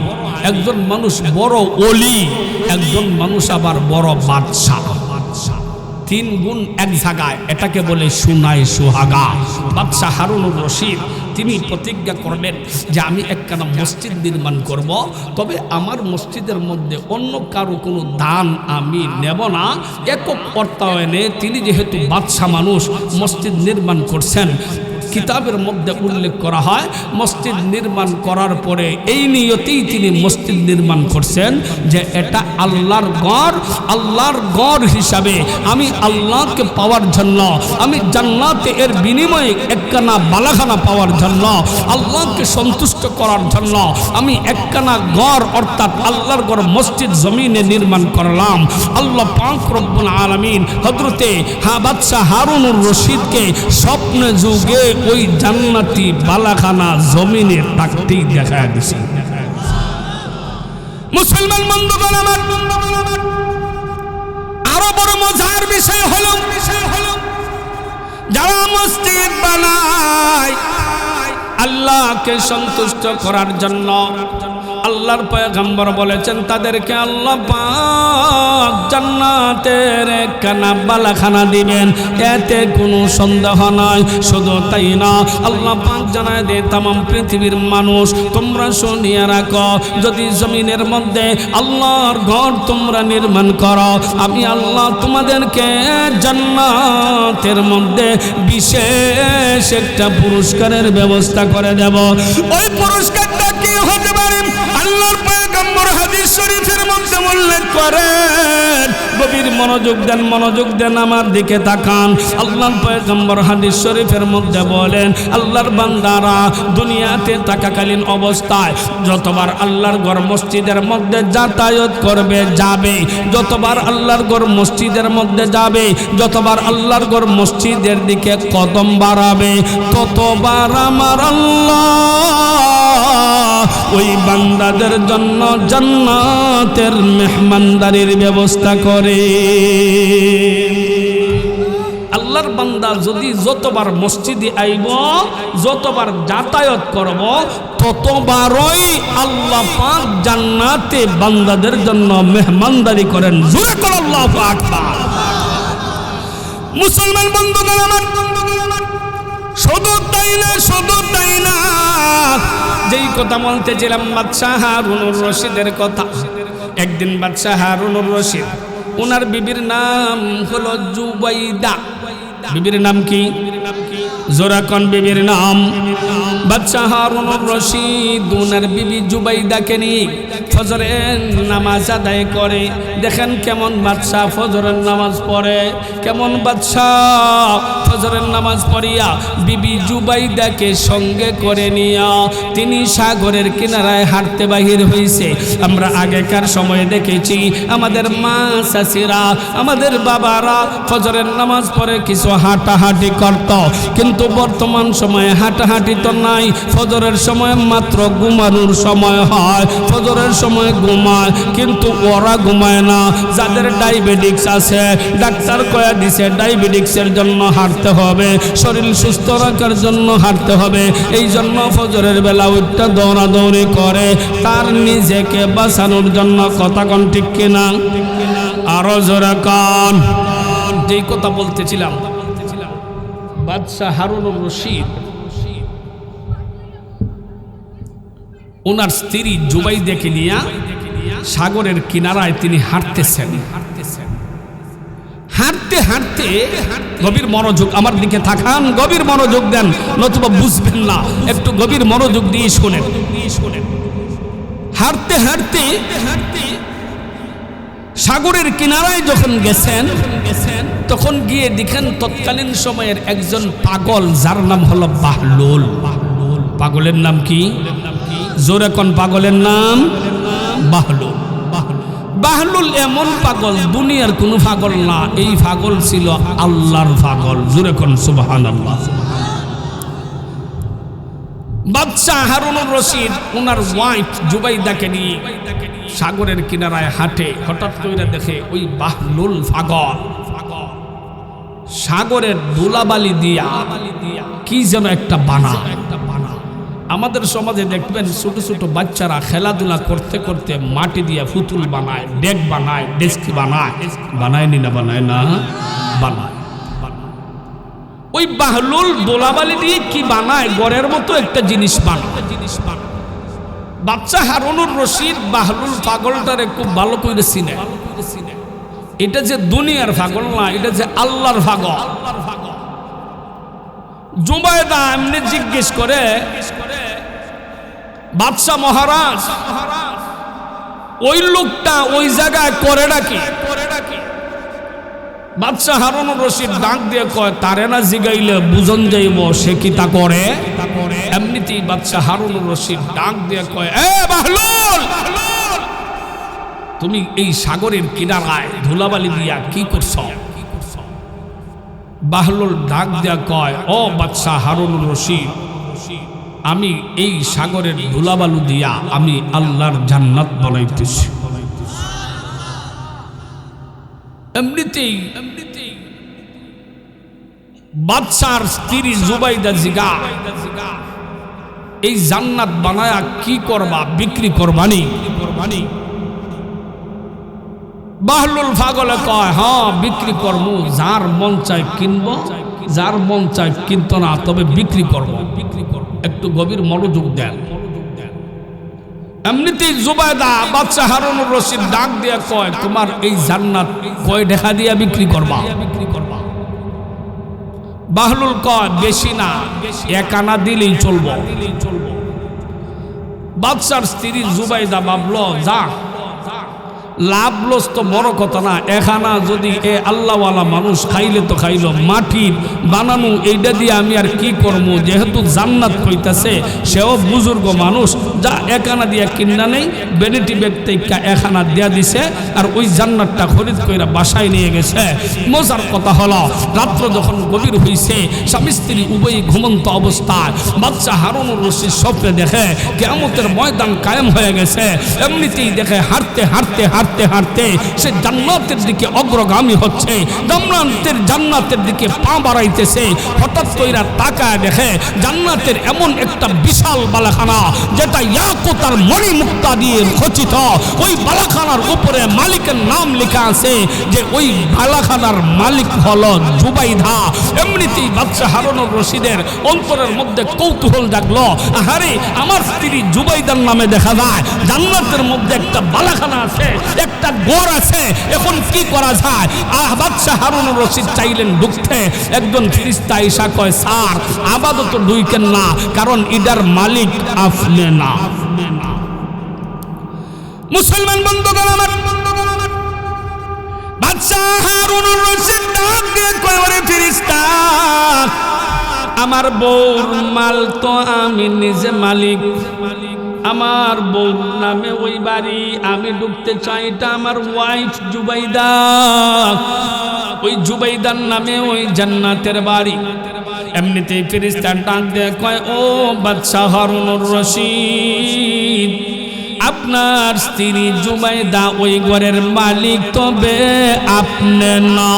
একজন মানুষ বড় ওলি, একজন মানুষ আবার বড় বাদশাহ। 3 গুণ এক জায়গায়, এটাকে বলে সুনায় সুহাগা। বাদশাহ হারুনুর রশিদ তিনি প্রতিজ্ঞা করলেন যে আমি একখানা মসজিদ নির্মাণ করব, তবে আমার মসজিদের মধ্যে অন্য কারো কোনো দান আমি নেব না। একক অর্থায়নে তিনি যেহেতু বাদশাহ মানুষ মসজিদ নির্মাণ করছেন, কিতাবের মধ্যে উল্লেখ করা হয় মসজিদ নির্মাণ করার পরে এই নিয়তেই তিনি মসজিদ নির্মাণ করছেন যে এটা আল্লাহর ঘর, আল্লাহর ঘর হিসাবে আমি আল্লাহকে পাওয়ার জন্য, আমি জান্নাতে এর বিনিময়ে একখানা বালাখানা পাওয়ার জন্য, আল্লাহকে সন্তুষ্ট করার জন্য আমি একখানা ঘর অর্থাৎ আল্লাহর ঘর মসজিদ জমিনে নির্মাণ করলাম। আল্লাহ পাক রব্বুল আলামিন হযরতে বাদশাহ হারুনুর রশিদকে স্বপ্নে যুগে ওই জান্নাতি বালাখানা জমিনে থাকতেই দেখা দিছে। মুসলমান বন্ধুগণ আমার, আরো বড় মজার বিষয় হলো যারা মসজিদ বানায় আল্লাহকে সন্তুষ্ট করার জন্য, আল্লাহর পয়গম্বর বলেছেন তাদেরকে আল্লাহ পাক জান্নাতের একখানা বালাখানা দিবেন, এতে কোনো সন্দেহ নাই। শুধু তাই না, আল্লাহ পাক জানায় দে তামাম পৃথিবীর মানুষ তোমরা শুনিয়ে রাখো, যদি জমিনের মধ্যে আল্লাহর ঘর তোমরা নির্মাণ করো, আমি আল্লাহ তোমাদেরকে জান্নাতের মধ্যে বিশেষ একটা পুরস্কারের ব্যবস্থা করে দেব। ওই পুরস্কারটা কি হতে পারে? আল্লাহর পয়গম্বর হাদিস শরীফের মধ্যে উল্লেখ করেন। গভীর মনোযোগ দেন, আমার দিকে তাকান। আল্লাহর পয়গম্বর হাদিস শরীফের মধ্যে বলেন, আল্লাহর বান্দারা দুনিয়াতে থাকাকালীন অবস্থায় যতবার আল্লাহর ঘর মসজিদের মধ্যে যাতায়াত করবে, যাবে, যতবার আল্লাহর ঘর মসজিদের মধ্যে যাবে, যতবার আল্লাহর ঘর মসজিদের দিকে কদম বাড়াবে, ততবার আমার আল্লাহ ওই বান্দাদের জন্য জান্নাতের মেহমানদারির ব্যবস্থা করে। আল্লাহর বান্দা যদি যতবার মসজিদে আইব, যতবার যাতায়াত করব, ততবারই আল্লাহ পাক জান্নাতে বান্দাদের জন্য মেহমানদারি করেন। জোরে কর আল্লাহু আকবার। মুসলমান বন্ধুগণ আমার, শুধু তাই না, যেই কথা বলতেছিলাম বাদশাহ হারুনুর রশিদের কথা। একদিন বাদশাহ হারুনুর রশিদ, ওনার বিবির নাম হলো জুবাইদা। বিবির নাম কি? জোরাকন বিবির নাম। বাদশাহ হারুনুর রশিদ ওনার বিবি জুবাইদাকে নিয়ে ফজরের নামাজ আদায় করে। দেখেন কেমন বাদশাহ ফজরের নামাজ পড়ে, কেমন বাদশাহ ফজরের নামাজ পড়িয়া বিবি জুবাইদাকে সঙ্গে করে নিয়া তিনি সাগরের কিনারায় হাঁটতে বাহির হয়েছে। আমরা আগেকার সময়ে দেখেছি আমাদের মা চাচিরা, আমাদের বাবারা ফজরের নামাজ পড়ে কিছু হাঁটাহাঁটি করত, কিন্তু বর্তমান সময়ে হাঁটাহাঁটি তো নাই। ফজরের সময় মাত্র ঘুমানোর সময় হয়, ফজরের সময় ঘুমায়, কিন্তু ওরা ঘুমায় না। যাদের ডায়াবেটিক্স আছে, ডাক্তার কয়া দিছে ডায়াবেটিক্সের জন্য হাঁটতে হবে, শরীর সুস্থ রাখার জন্য হাঁটতে হবে। এই জন্য ফজরের বেলা উঠতে দৌড়াদৌড়ি করে তার নিজেকে বাঁচানোর জন্য। কথা কোন ঠিক কিনা? আরো জোরে কান। যেই কথা বলতেছিলাম, বাদশাহ হারুনুর রশিদ ওনার স্ত্রী জুবাইদাকে নিয়ে সাগরের কিনারায় তিনি হাঁটতেছেন। হাঁটতে হাঁটতে গভীর মনোযোগ, আমার দিকে তাকান, গভীর মনোযোগ দেন, নতুবা বুঝবেন না। একটু গভীর মনোযোগ দিয়ে শোনেন। হাঁটতে হাঁটতে সাগরের কিনারায় যখন গেছেন, তখন গিয়ে দেখেন তৎকালীন সময়ের একজন পাগল, যার নাম হলো বাহলুল। পাগলের নাম কি? জোরে কোন পাগলের নাম? বাহলুল। বাহলুল এমন পাগল, দুনিয়ার কোনো পাগল না, এই পাগল ছিল আল্লাহর পাগল। জোরে কোন সুবহানাল্লাহ। বাদশাহ হারুনুর রশিদ ওনার ওয়াইফ জুবাইদাকে নিয়ে সাগরের কিনারায় হাঁটে। হঠাৎ করে দেখে ওই বাহলুল পাগল সাগরের ধুলাবালি দিয়া কি যেন একটা বানা। আমাদের সমাজে দেখবেন ছোট ছোট বাচ্চারা খেলাধুলা করতে করতে মাটি দিয়ে পুতুল বানায়, ডেক বানায়, ডেস্ক বানায়। বানায়নি না? বানায় না? বানায়। ওই বাহলুল দোলাবালি দিয়ে কি বানায়? গড়ের মতো একটা জিনিস বানায়। বাচ্চা হারুনুর রশিদ বাহলুল পাগলটারে খুব ভালো করে চিনে। এটা যে দুনিয়ার পাগল না, এটা যে আল্লাহর পাগল। জুবাইদা এমনি জিজ্ঞেস করে, বাদশা মহারাজ, ওই লোকটা ওই জায়গায় করে নাকি? বাদশা হারুনুর রশিদ ডাক দিয়ে কয়, তারে না জিগাইলে বুঝন যাইব সে কি তা করে। এমনিতেই বাদশা হারুনুর রশিদ ডাক দিয়ে কয়, এ বাহলুল, তুমি এই সাগরের কিনারায় ধুলাবালি দিয়া কি করছ? বাহলুল ডাক দিয়া কয়, ও বাদশা হারুনুর রশিদ, আমি এই সাগরের ধুলাবালু দিয়া আমি আল্লাহর জান্নাত বানাইতেছি। এমনিতেই বাদশার স্ত্রী জুবাইদা জিগা, এই জান্নাত বানায়া কি করবা? বিক্রি করবানি? বাহলুল পাগলে কয় হ্যাঁ বিক্রি করবো, যার মন চায় কিনবো, যার মন চায় কিনতো না, তবে বিক্রি করবো। একটু গভীর মনোযোগ দেন। এমনিতেই জুবাইদা বাদশা হারুনুর রশিদ ডাক দিয়া কয় তোমার এই জান্নাত কয় টাকা দিয়া বিক্রি করবা? বাহলুল কয় বেশি না, 1 আনা দিলেই চলবো। বাদশার স্ত্রী জুবাইদা ভাবলো যা লাভ লস তো বড় কথা না, 1 আনা যদি এ আল্লাহওয়ালা মানুষ খাইলে তো খাইল, মাটির বানানো এইটা দিয়ে আমি আর কি করবো? যেহেতু জান্নাত কইতাছে, সেও বুজুর্গ মানুষ, যা 1 আনা দিয়া কিনা নেই, বেনিটি ব্যক্তি 1 আনা দিয়া দিছে, আর ওই জান্নাতটা খরিদ কইরা বাসায় নিয়ে গেছে। মজার কথা হলো রাত্র যখন গভীর হইছে, স্বামী স্ত্রী উভয়ই ঘুমন্ত অবস্থায় বাদশা হারুনুর রশিদ স্বপ্নে দেখে কিয়ামতের ময়দান কায়েম হয়ে গেছে। এমনিতেই দেখে হাঁটতে হাঁটতে হাঁটতে হাঁটতে সে জান্নাতের দিকে অগ্রগামী হচ্ছে, জান্নাতের দিকে পা বাড়াইতেছে। হঠাৎ কইরা তাকায় দেখে জান্নাতের এমন একটা বিশাল বালাখানা, যেটা ইয়াকুত আর মণি মুক্তা দিয়ে খচিত। ওই বালাখানার উপরে মালিকের নাম লেখা আছে, যে ওই বালাখানার মালিক হলো জুবাইদা। এমনিতেই বাদশা হারুনুর রশিদের অন্তরের মধ্যে কৌতূহল জাগলো, আরে আমার স্ত্রী জুবাইদার নামে দেখা যায় জান্নাতের মধ্যে একটা বালাখানা আছে, একটা ঘর আছে, এখন কি করা যায়? বাদশা হারুনুর রশিদ চাইলেন ঢুকতে, একজন ফেরেশতা আইসা কয় স্যার আপাতত ঢুকেন না, কারণ ইডার মালিক আপনি না। মুসলমান বন্ধুগণ আমার, বাদশা হারুনুর রশিদ ডাক দিয়ে কয় ওরে ফেরেশতা, আমার বউর মাল তো আমি নিজে মালিক, আমার বউর নামে ওই বাড়ি, আমি ঢুকতে চাই, এটা আমার ওয়াইফ জুবাইদা, ওই জুবাইদার নামে ওই জান্নাতের বাড়ি। এমনিতেই ফেরেশতা ডাক দিয়ে কয় ও বাদশা হারুনুর রশিদ, আপনার স্ত্রী জুবাইদা ওই ঘরের মালিক, তবে আপনি না,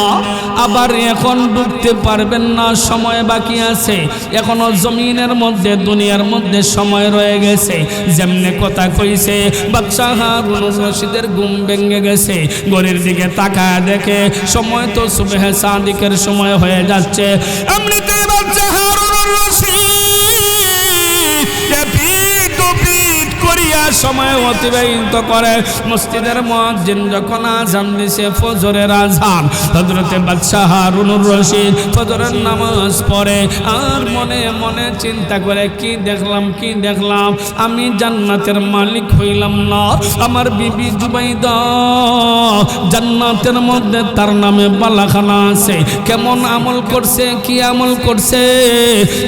আবার এখন ঢুকতে পারবেন না, সময় বাকি আছে, এখনো জমিনের মধ্যে দুনিয়ার মধ্যে সময় রয়ে গেছে। যেমনে কথা কইছে বাদশা হারুনুর রশিদের ঘুম ভেঙে গেছে, ঘরের দিকে তাকায় দেখে সময় তো সুবহে সাদিকের সময় হয়ে যাচ্ছে। এমনিতে বাদশা হারুনুর রশিদ সময় অতিবাহিত করে। মসজিদের মুয়াজ্জিন যখন আযান দিছে ফজরের আযান, হযরতে বাদশা হারুনুর রশিদ ফজরের নামাজ পড়ে, আর মনে মনে চিন্তা করে কি দেখলাম, আমি জান্নাতের মালিক হইলাম না, আমার বিবি জুবাইদা জান্নাতের মধ্যে তার নামে বালাখানা আছে, কেমন আমল করছে, কি আমল করছে,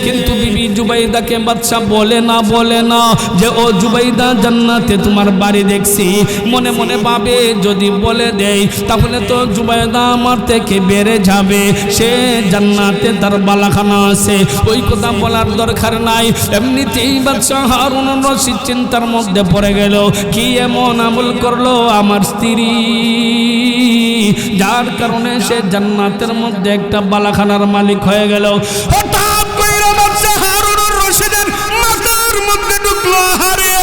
কিন্তু বিবি জুবাইদাকে বাদশা বলে না যে ও জুবাইদা জান্নাতে তোমার বাড়ি দেখছি। মনে মনে ভাবে যদি বলে দেই তাহলে তো জুবাইদা আমার থেকে বেড়ে যাবে, সে জান্নাতে তার বালাখানা আছে, ওই কথা বলার দরকার নাই। এমনিতেই বাদশা হারুনুর রশিদ চিন্তার মধ্যে পড়ে গেল, কি এমন আমল করলো আমার স্ত্রী, যার কারণে সে জান্নাতের মধ্যে একটা বালাখানার মালিক হয়ে গেল। হঠাৎ কইরা বাদশা হারুনুর রশিদের মাথার মধ্যে ঢুকলো, হারে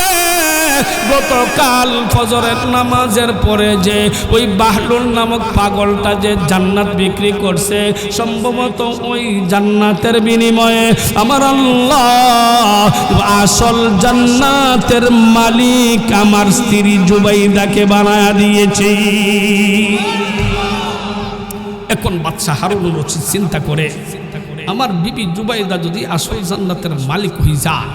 গতকাল ফজরের নামাজের পরে যে ওই বাহলুল নামক পাগলটা যে জান্নাত বিক্রি করছে, সম্ভবত ওই জান্নাতের বিনিময়ে আমার আল্লাহ আসল জান্নাতের মালিক আমার স্ত্রী জুবাইদাকে বানায়া দিয়েছে। এখন বাদশা হারুনুর রশিদ চিন্তা করে, আমার বিবি জুবাইদা যদি আসল জান্নাতের মালিক হয়ে যায়,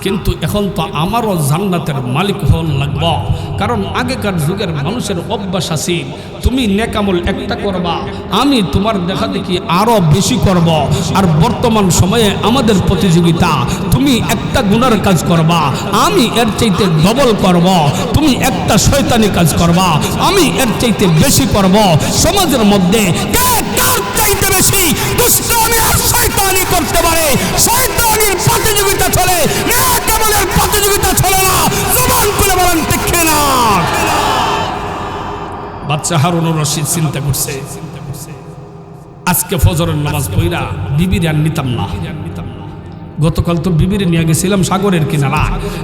কিন্তু এখন তো আমারও জান্নাতের মালিক হওয়ার লাগবে, কারণ আগেকার যুগের মানুষের অভ্যাস আছে তুমি নেকামল একটা করবা, আমি তোমার দেখা দেখি আরো বেশি করব, আর বর্তমান সময়ে আমাদের প্রতিযোগিতা, তুমি একটা গুনার কাজ করবা, আমি এর চাইতে ডবল করব, তুমি একটা শয়তানি কাজ করবা, আমি এর চাইতে বেশি করব। সমাজের মধ্যে কে কার চাইতে বেশি দুষ্টামি আর শয়তানি করতে পারে, শয়তানির প্রতিযোগিতা চলে, নেকামলের প্রতিযোগিতা চলে না। জবান খুলে বলেন ঠিক না? বাদশা হারুনুর রশিদ চিন্তা করছে, আজকে ফজরের নামাজ পড়া বিবির আর নিতাম না, গতকাল তো বিবির নিয়ে গেছিলাম সাগরের কিনারা,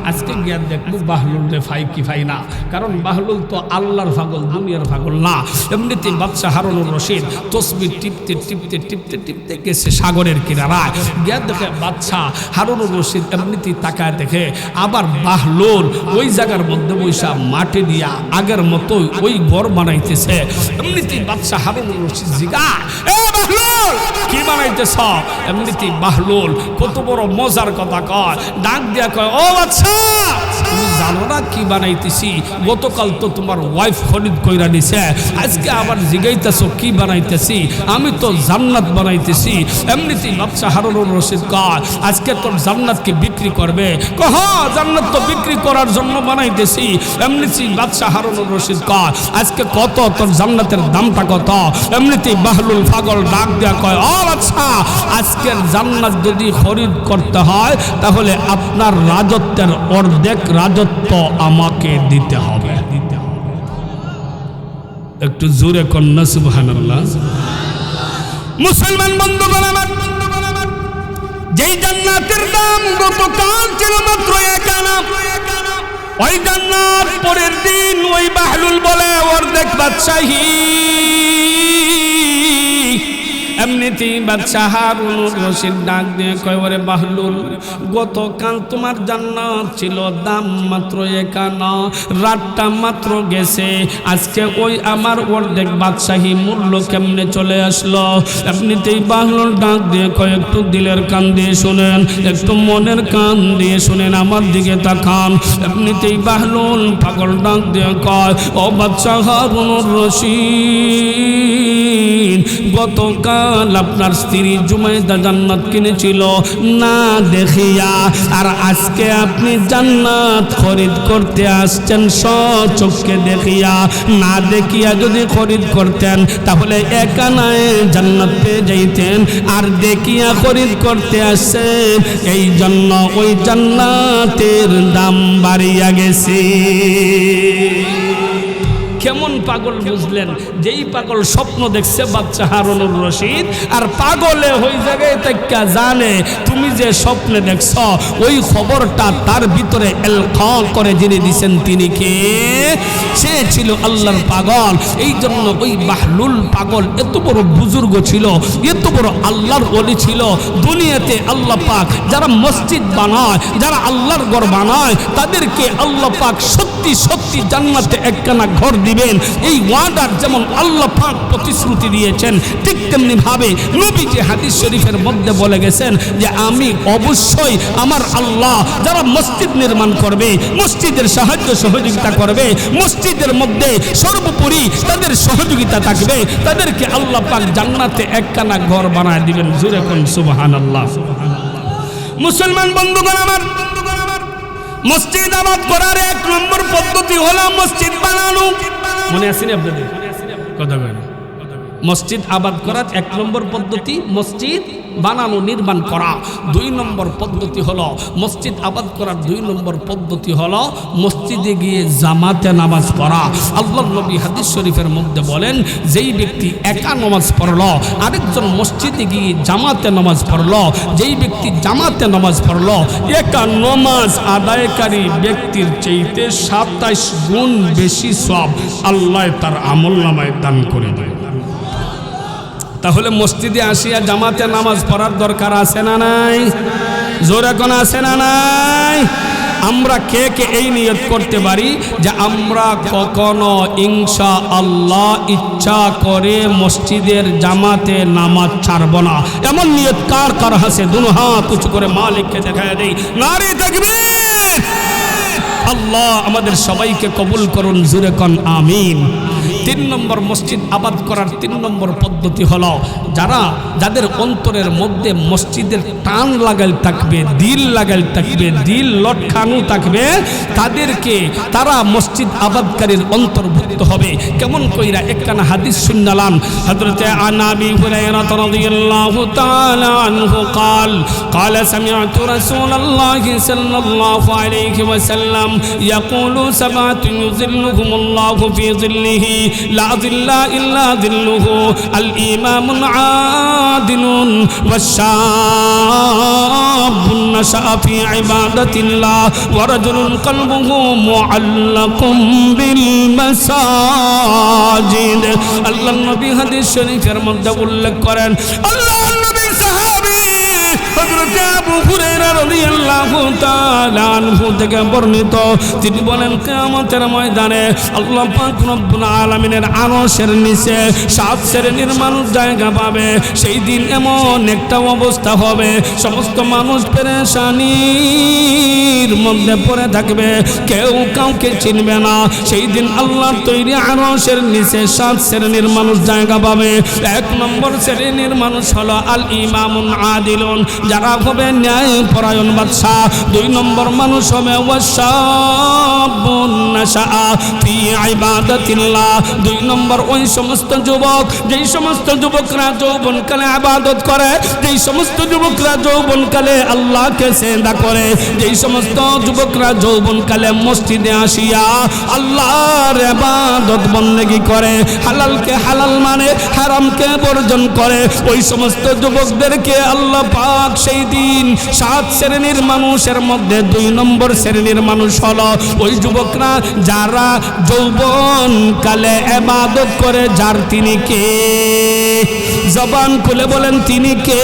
আজকে গিয়ে দেখবো বাহলুল রে ফাই কি ফাই না, কারণ বাহলুল তো আল্লাহর পাগল, দুনিয়ার পাগল না। এমনিতে বাদশাহ হারুনুর রশিদ তসবির টিপতে টিপতে টিপতে টিপতে গেছে সাগরের কিনারায়, গিয়ে দেখে বাদশাহ হারুনুর রশিদ এমনিতে তাকায় দেখে আবার বাহলুল ওই জায়গার মধ্যে বৈশা মাটি দিয়া আগের মতোই ওই ঘর বানাইতেছে। এমনিতে বাদশাহ হারুনুর রশিদ জিগায়, এ বাহলুল কি বানাইতেছ? এমনিতে বাহলুল কত বড় মজার কথা কয়, ডাক দিয়া কয়, ও আচ্ছা তুমি জানো না কি বানাইতেছি? গতকাল তো তোমার ওয়াইফ খরিদ কইরা নিছে, আজকে আবার জিগাইতেছো কি বানাইতেছি? আমি তো জান্নাত বানাইতেছি। এমনিতেই বাদশাহ হারুনুর রশিদ কয়, আজকে তোর জান্নাতকে বিক্রি করবে? কহ জান্নাত তো বিক্রি করার জন্য বানাইতেছি। এমনিতেই বাদশাহ হারুনুর রশিদ কয়, আজকে কত তোর জান্নাতের দামটা কত? এমনিতেই বাহলুল পাগল ডাক দিয়া কয়, ও আচ্ছা আজকের জান্নাত যদি খরিদ করতে হয় তাহলে আপনার রাজত্বের অর্ধেক রাজত্ব আমাকে দিতে হবে। একটু জোরে কন্যা সুবহানাল্লাহ। মুসলমান বন্ধুগণ আমার, যেই জান্নাতের দাম গতকাল ছিল মাত্র 1 আনা, ওই জান্নাত পরের দিন ওই বাহলুল বলে অর্ধেক বাদশাহী। এমনিতেই বাদশাহ হারুনুর রশিদ ডাক দিয়ে কয়, ওরে বাহলুল গতকাল তোমার জান্নাত ছিল দাম মাত্র 1 আনা, রাতটা মাত্র গেছে, আজকে ওই আমার অর্ধেক বাদশাহী মূল্য কেমনে চলে আসলো? এমনিতেই বাহলুল ডাক দিয়ে কয়, একটু দিলের কান দিয়ে শুনেন, একটু মনের কান দিয়ে শুনেন, আমার দিকে তাকান। এমনিতেই বাহলুল পাগল ডাক দিয়ে কয়, ও বাদশাহ হারুনুর রশিদ গতকাল আপনার স্ত্রী জুমাইদা জান্নাত কিনেছিল না দেখিয়া, আর আজকে আপনি জান্নাত খরিদ করতে আসছেন স্বচক্ষে দেখিয়া। না দেখিয়া যদি খরিদ করতেন তাহলে 1 আনায় জান্নাত পেয়ে যাইতেন, আর দেখিয়া খরিদ করতে আসছেন এই জন্য ওই জান্নাতের দাম বাড়িয়া গেছে। কেমন পাগল বুঝলেন? যেই পাগল স্বপ্ন দেখছে বাদশাহ হারুনুর রশিদ, আর পাগলে ওই জায়গায় থেকে জানে তুমি যে স্বপ্নে দেখছ ওই খবরটা তার ভিতরে এলকা করে যিনি দিছেন তিনি কে? সে ছিল আল্লাহর পাগল। এই জন্য ওই বাহলুল পাগল এত বড় বুজুর্গ ছিল, এত বড় আল্লাহর ওলি ছিল। দুনিয়াতে আল্লাহ পাক যারা মসজিদ বানায়, যারা আল্লাহর ঘর বানায়, তাদেরকে আল্লাহ পাক সত্যি সত্যি জান্নাতে একখানা ঘর দিবেন। এই ওয়াদার যেমন আল্লাহ পাক প্রতিশ্রুতি দিয়েছেন, ঠিক তেমনি ভাবে নবীজি হাদিস শরীফের মধ্যে বলে গেছেন যে আমি অবশ্যই আমার আল্লাহ যারা মসজিদ নির্মাণ করবে, মসজিদের সাহায্য সহযোগিতা করবে, মসজিদের মধ্যে সর্বোপরি তাদের সহযোগিতা থাকবে, তাদেরকে আল্লাহ পাক জান্নাতে একখানা ঘর বানায় দিবেন। জোরে কোন সুবহানাল্লাহ। মুসলমান বন্ধুগণ আমার, মসজিদ আবাদ করার 1 নম্বর পদ্ধতি হলো মসজিদ বানানো। মনে আসেনি আপনাদের কথা? মসজিদ আবাদ করার 1 নম্বর পদ্ধতি মসজিদ বানানো, নির্মাণ করা। 2 নম্বর পদ্ধতি হলো মসজিদ আবাদ করার 2 নম্বর পদ্ধতি হলো মসজিদে গিয়ে জামাতে নামাজ পড়া। আল্লাহর নবী হাদিস শরীফের মধ্যে বলেন, যেই ব্যক্তি একা নামাজ পড়লো, আরেকজন মসজিদে গিয়ে জামাতে নামাজ পড়লো, যেই ব্যক্তি জামাতে নামাজ পড়লো, একা নামাজ আদায়কারী ব্যক্তির চাইতে 27 গুণ বেশি সওয়াব আল্লাহ তার আমলনামায় দান করে দেয়। তাহলে মসজিদে আসিয়া জামাতে নামাজ পড়ার দরকার আছে না নাই? জোরে কোন আছে না নাই? আমরা কে কে এই নিয়ত করতে পারি যে আমরা কখনো ইনশাআল্লাহ ইচ্ছা করে মসজিদের জামাতে নামাজ ছাড়ব না? এমন নিয়ত কার কার আছে? দুনো হাত উঁচু করে মালিককে দেখায় দেই, নারে তাকবীর। আল্লাহ আমাদের সবাইকে কবুল করুন, জোরে কোন আমিন। 3 নম্বর মসজিদ আবাদ করার 3 নম্বর পদ্ধতি হলো যাদের অন্তরের মধ্যে মসজিদের টান লাগাল থাকবে, দিল লাগাল থাকবে, দিল লটকানো থাকবে, তারা মসজিদ আবাদকারীর অন্তর্ভুক্ত হবে। কেমন কইরা? একখানা হাদিস শুনলাম, হযরতে আনাবি হুরায়রা রাদিয়াল্লাহু তাআলা আনহু قال سمعت رسول الله صلى الله عليه وسلم يقول 7 يظلهم الله في ظله লা যিল্লা ইল্লা যিল্লুহু আল ইমামুল আদিলুন ওয়াশাবুন নাশা ফি ইবাদাতিল্লাহ ওয়া রাজুলুন কলবুহু মুআল্লাকুম বিল মাসাজিদ। আল্লাহ নবী হাদিস শরীফের মধ্যে উল্লেখ করেন, আল্লাহ নবী সাহাবী হযরত আবু হুরায়রা রাদিয়াল্লাহু তাআলা আনহু থেকে বর্ণিত, তিনি বলেন কিয়ামতের ময়দানে আল্লাহ পাক রব্বুল আলামিনের আরশের নিচে 7 শ্রেণীর মানুষ জায়গা পাবে। সেই দিন এমন একটা অবস্থা হবে, সমস্ত মানুষ পেরেশানির মধ্যে পড়ে থাকবে, কেউ কাউকে চিনবে না। সেই দিন আল্লাহর তৈরি আরশের নিচে 7 শ্রেণীর মানুষ জায়গা পাবে। 1 নম্বর শ্রেণীর মানুষ হলো আল ইমামুন আদিলুন, যারা হবে ন্যায় পরায়ণ বাদশাহ। 2 নম্বর মানুষ হবে ওয়াশাবুন নাশা ফি ইবাদাতিল্লাহ, 2 নম্বর ওই সমস্ত যুবক, যেই সমস্ত যুবকরা যৌবনকালে ইবাদত করে, যেই সমস্ত যুবকরা যৌবনকালে আল্লাহকে সিজদা করে, যেই সমস্ত যুবকরা যৌবনকালে মসজিদে আসিয়া আল্লাহর ইবাদত বন্দেগী করে, হালালকে হালাল মানে হারামকে বর্জন করে, ওই সমস্ত যুবকদেরকে আল্লাহ পাক সেই দিন 7 শ্রেণীর মানুষের মধ্যে 2 নম্বর শ্রেণীর মানুষ হলো ওই যুবকরা যারা যৌবন কালে ইবাদত করে। যার তিনি কে? জবান খুলে বলেন তিনি কে?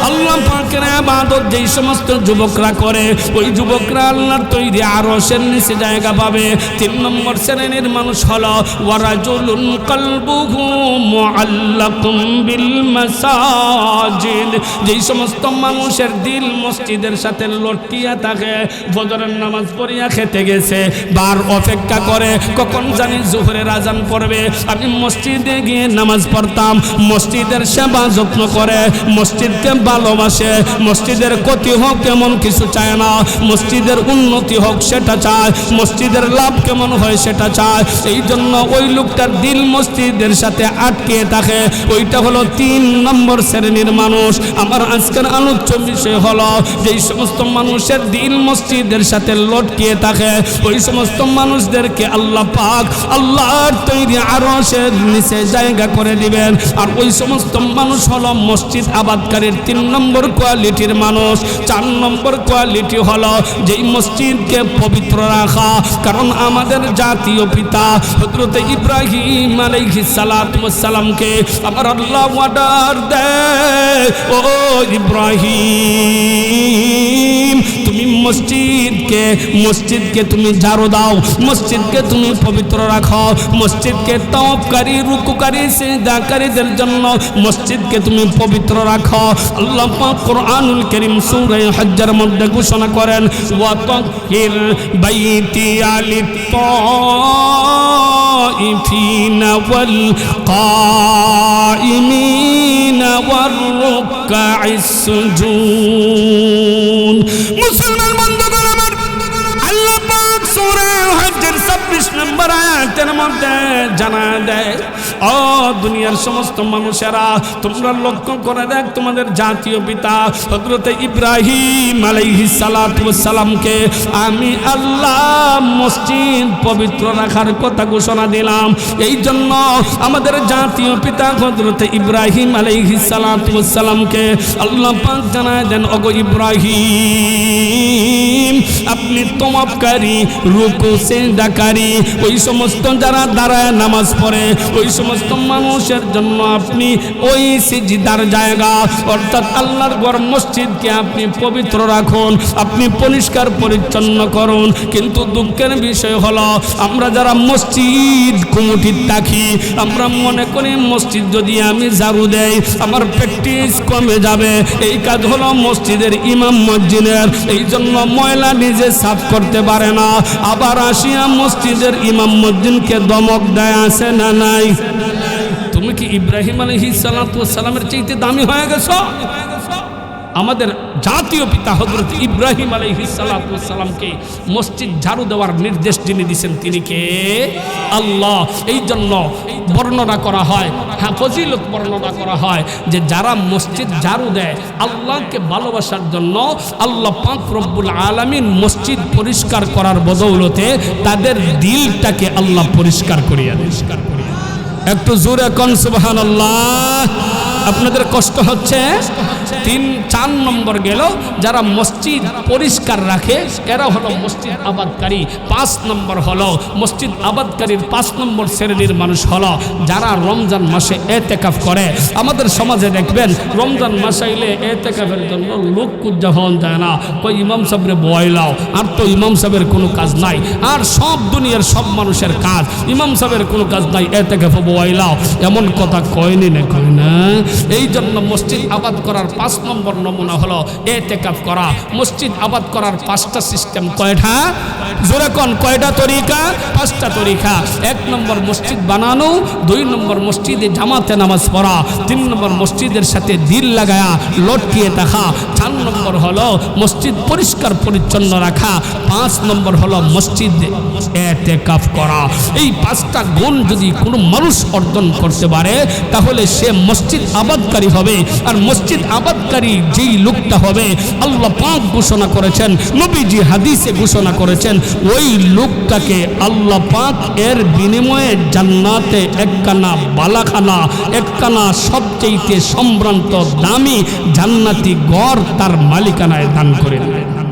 আল্লাহ পাকের ইবাদত যেই সমস্ত যুবকরা করে, ওই যুবকরা আল্লাহর তৈরি আরশের নিচে জায়গা পাবে। 3 নম্বর শ্রেণীর মানুষ হলো ওয়ারাজুলুন কলবুহু মুআল্লাকুম বিল মাসাজিদ, যেই সমস্ত মানুষের দিল মসজিদের সাথে লটকিয়া থাকে, ফজরের নামাজ পড়িয়া খেতে গেছে, বার অপেক্ষা করে কখন জানি জোহরের আজান পড়বে, আমি মসজিদে গিয়ে নামাজ পড়তাম। মসজিদের সেবা যত্ন করে, মসজিদকে ভালোবাসে, মসজিদের ক্ষতি হোক এমন কিছু চায় না, মসজিদের উন্নতি হোক সেটা চায়, মসজিদের লাভ কেমন হয় সেটা চায়। এই জন্য ওই লোকটার দিল মসজিদের সাথে আটকে থাকে, ওইটা হলো 3 নম্বর শ্রেণীর মানুষ। আমার আজকের আলোচ্য বিষয় হলো যেই সমস্ত মানুষের দিল মসজিদের সাথে লটকিয়ে থাকে, ওই সমস্ত মানুষদেরকে আল্লাহ পাক আল্লাহর তৈরি আরশের নিচে জায়গা করে দিবেন। আর ওই সমস্ত মানুষ হলো মসজিদ আবাদকারীর 3 নম্বর কোয়ালিটির মানুষ। 4 নম্বর কোয়ালিটি হলো যেই মসজিদকে পবিত্র রাখা, কারণ আমাদের জাতীয় পিতা হযরত ইব্রাহিম আলাইহিস সালাতু ওয়াস সালামকে আমার আল্লাহ অর্ডার দেয়, ও ইব্রাহিম তুমি মসজিদকে তুমি ঝাড়ু দাও, মসজিদকে তুমি পবিত্র রাখো, মসজিদকে তাওয়াফকারী রুকুকারী সিজদাকারীদের জন্য মসজিদকে তুমি পবিত্র রাখো। আল্লাহ পাক কোরআনুল কারীম সূরা হজ্জের মধ্যে ঘোষণা করেন ওয়া তাহির বাইতি আলিত তাইফিনা ওয়াল কাইমিনা ওয়ার রুকআইস সুজুদ। মুসলমান বন্ধুগণ আমার, আল্লাহ পাক সূরা হজ্জের 26 নম্বর আয়াতের মধ্যে জানায় দেয়, ও দুনিয়ার সমস্ত মানুষেরা তোমরা লক্ষ্য করে দেখ, তোমাদের জাতীয় পিতা হযরত ইব্রাহিম আলাইহিস সালাতু ওয়াস সালামকে আমি আল্লাহ মসজিদ পবিত্র রাখার কথা ঘোষণা দিলাম। এই জন্য আমাদের জাতীয় পিতা হযরত ইব্রাহিম আলাইহিস সালাতু ওয়াস সালামকে আল্লাহ পাক জানায় দেন, ওগো ইব্রাহিম আপনি তওয়াফকারী রুকু সিজদাকারী ওই সমস্ত যারা দাঁড়ায় নামাজ পড়ে, ওই সমস্ত মানুষের জন্য আপনি ওই সিজদার জায়গা অর্থাৎ আল্লাহর ঘর মসজিদকে আপনি পবিত্র রাখুন, আপনি পরিষ্কার পরিচ্ছন্ন করুন। কিন্তু দুঃখের বিষয় হলো আমরা যারা মসজিদ কমিটির থাকি, আমরা মনে করি মসজিদ যদি আমি ঝাড়ু দেই আমার প্র্যাকটিস কমে যাবে। এই কাজ হলো মসজিদের ইমাম মসজিদের, এই জন্য ময়লা নিজে সাফ করতে পারে না, আবার আসিয়া মসজিদের ইমাম মসজিদকে দমক দেয়, আছে না নাই? তুমি কি ইব্রাহিম আলাইহিস সালাতু ওয়াস সালামের চাইতে দামি হয়ে গেছো? আমাদের জাতীয় পিতা হযরত ইব্রাহিম আলাইহিস সালামকে মসজিদ ঝাড়ু দেওয়ার নির্দেশ যিনি দিয়েছেন তিনি কে? আল্লাহ। এই জন্য বর্ণনা করা হয়, হ্যাঁ ফজিলত বর্ণনা করা হয় যে যারা মসজিদ ঝাড়ু দেয় আল্লাহকে ভালোবাসার জন্য আল্লাহ পাক রব্বুল আলামিন মসজিদ পরিষ্কার করার বদৌলতে তাদের দিলটাকে আল্লাহ পরিষ্কার করিয়া দেয়। একটু জোরে কোন সুবহানাল্লাহ। আপনাদের কষ্ট হচ্ছে? 3-4 নম্বর গেল যারা মসজিদ পরিষ্কার রাখে এরা হলো মসজিদ আবাদকারী। 5 নম্বর হলো মসজিদ আবাদকারীর 5 নম্বর শ্রেণীর মানুষ হলো যারা রমজান মাসে এতেকাফ করে। আমাদের সমাজে দেখবেন রমজান মাস আইলে এতেকাফের জন্য লোক কুজ্জা হন যায় না, কই ইমাম সাহেবরে বয়লাও, আর তো ইমাম সাহেবের কোনো কাজ নাই, আর সব দুনিয়ার সব মানুষের কাজ, ইমাম সাহেবের কোনো কাজ নাই, এতেকাফ বয়লাও, এমন কথা কয়নি না, কয় না। এই জন্য মসজিদ আবাদ করার 5 নম্বর নমুনা হলো এতেকাফ করা। মসজিদ আবাদ করার 5টা সিস্টেম কয়টা? জোরে কোন কয়টা তরিকা? 5টা তরিকা। 1 নম্বর মসজিদ বানানো, 2 নম্বর মসজিদে জামাতে নামাজ পড়া, 3 নম্বর মসজিদের সাথে দিল লাগায়া লটকিয়ে থাকা, 4 নম্বর হলো মসজিদ পরিষ্কার পরিচ্ছন্ন রাখা, 5 নম্বর হলো মসজিদে এতেকাফ করা। এই 5টা গুণ যদি কোনো মানুষ অর্জন করতে পারে তাহলে সে মসজিদ আবাদকারী হবে। আর মসজিদ আবাদকারী যেই লোকটা হবে আল্লাহ পাক ঘোষণা করেছেন, নবীজি হাদিসে ঘোষণা করেছেন, ওই লোকটাকে আল্লাহ পাক এর বিনিময়ে জান্নাতে একখানা বালাখানা, একখানা সবচেয়ে সম্ভ্রান্ত দামি জান্নাতি ঘর তার মালিকানায় দান করে দেবেন।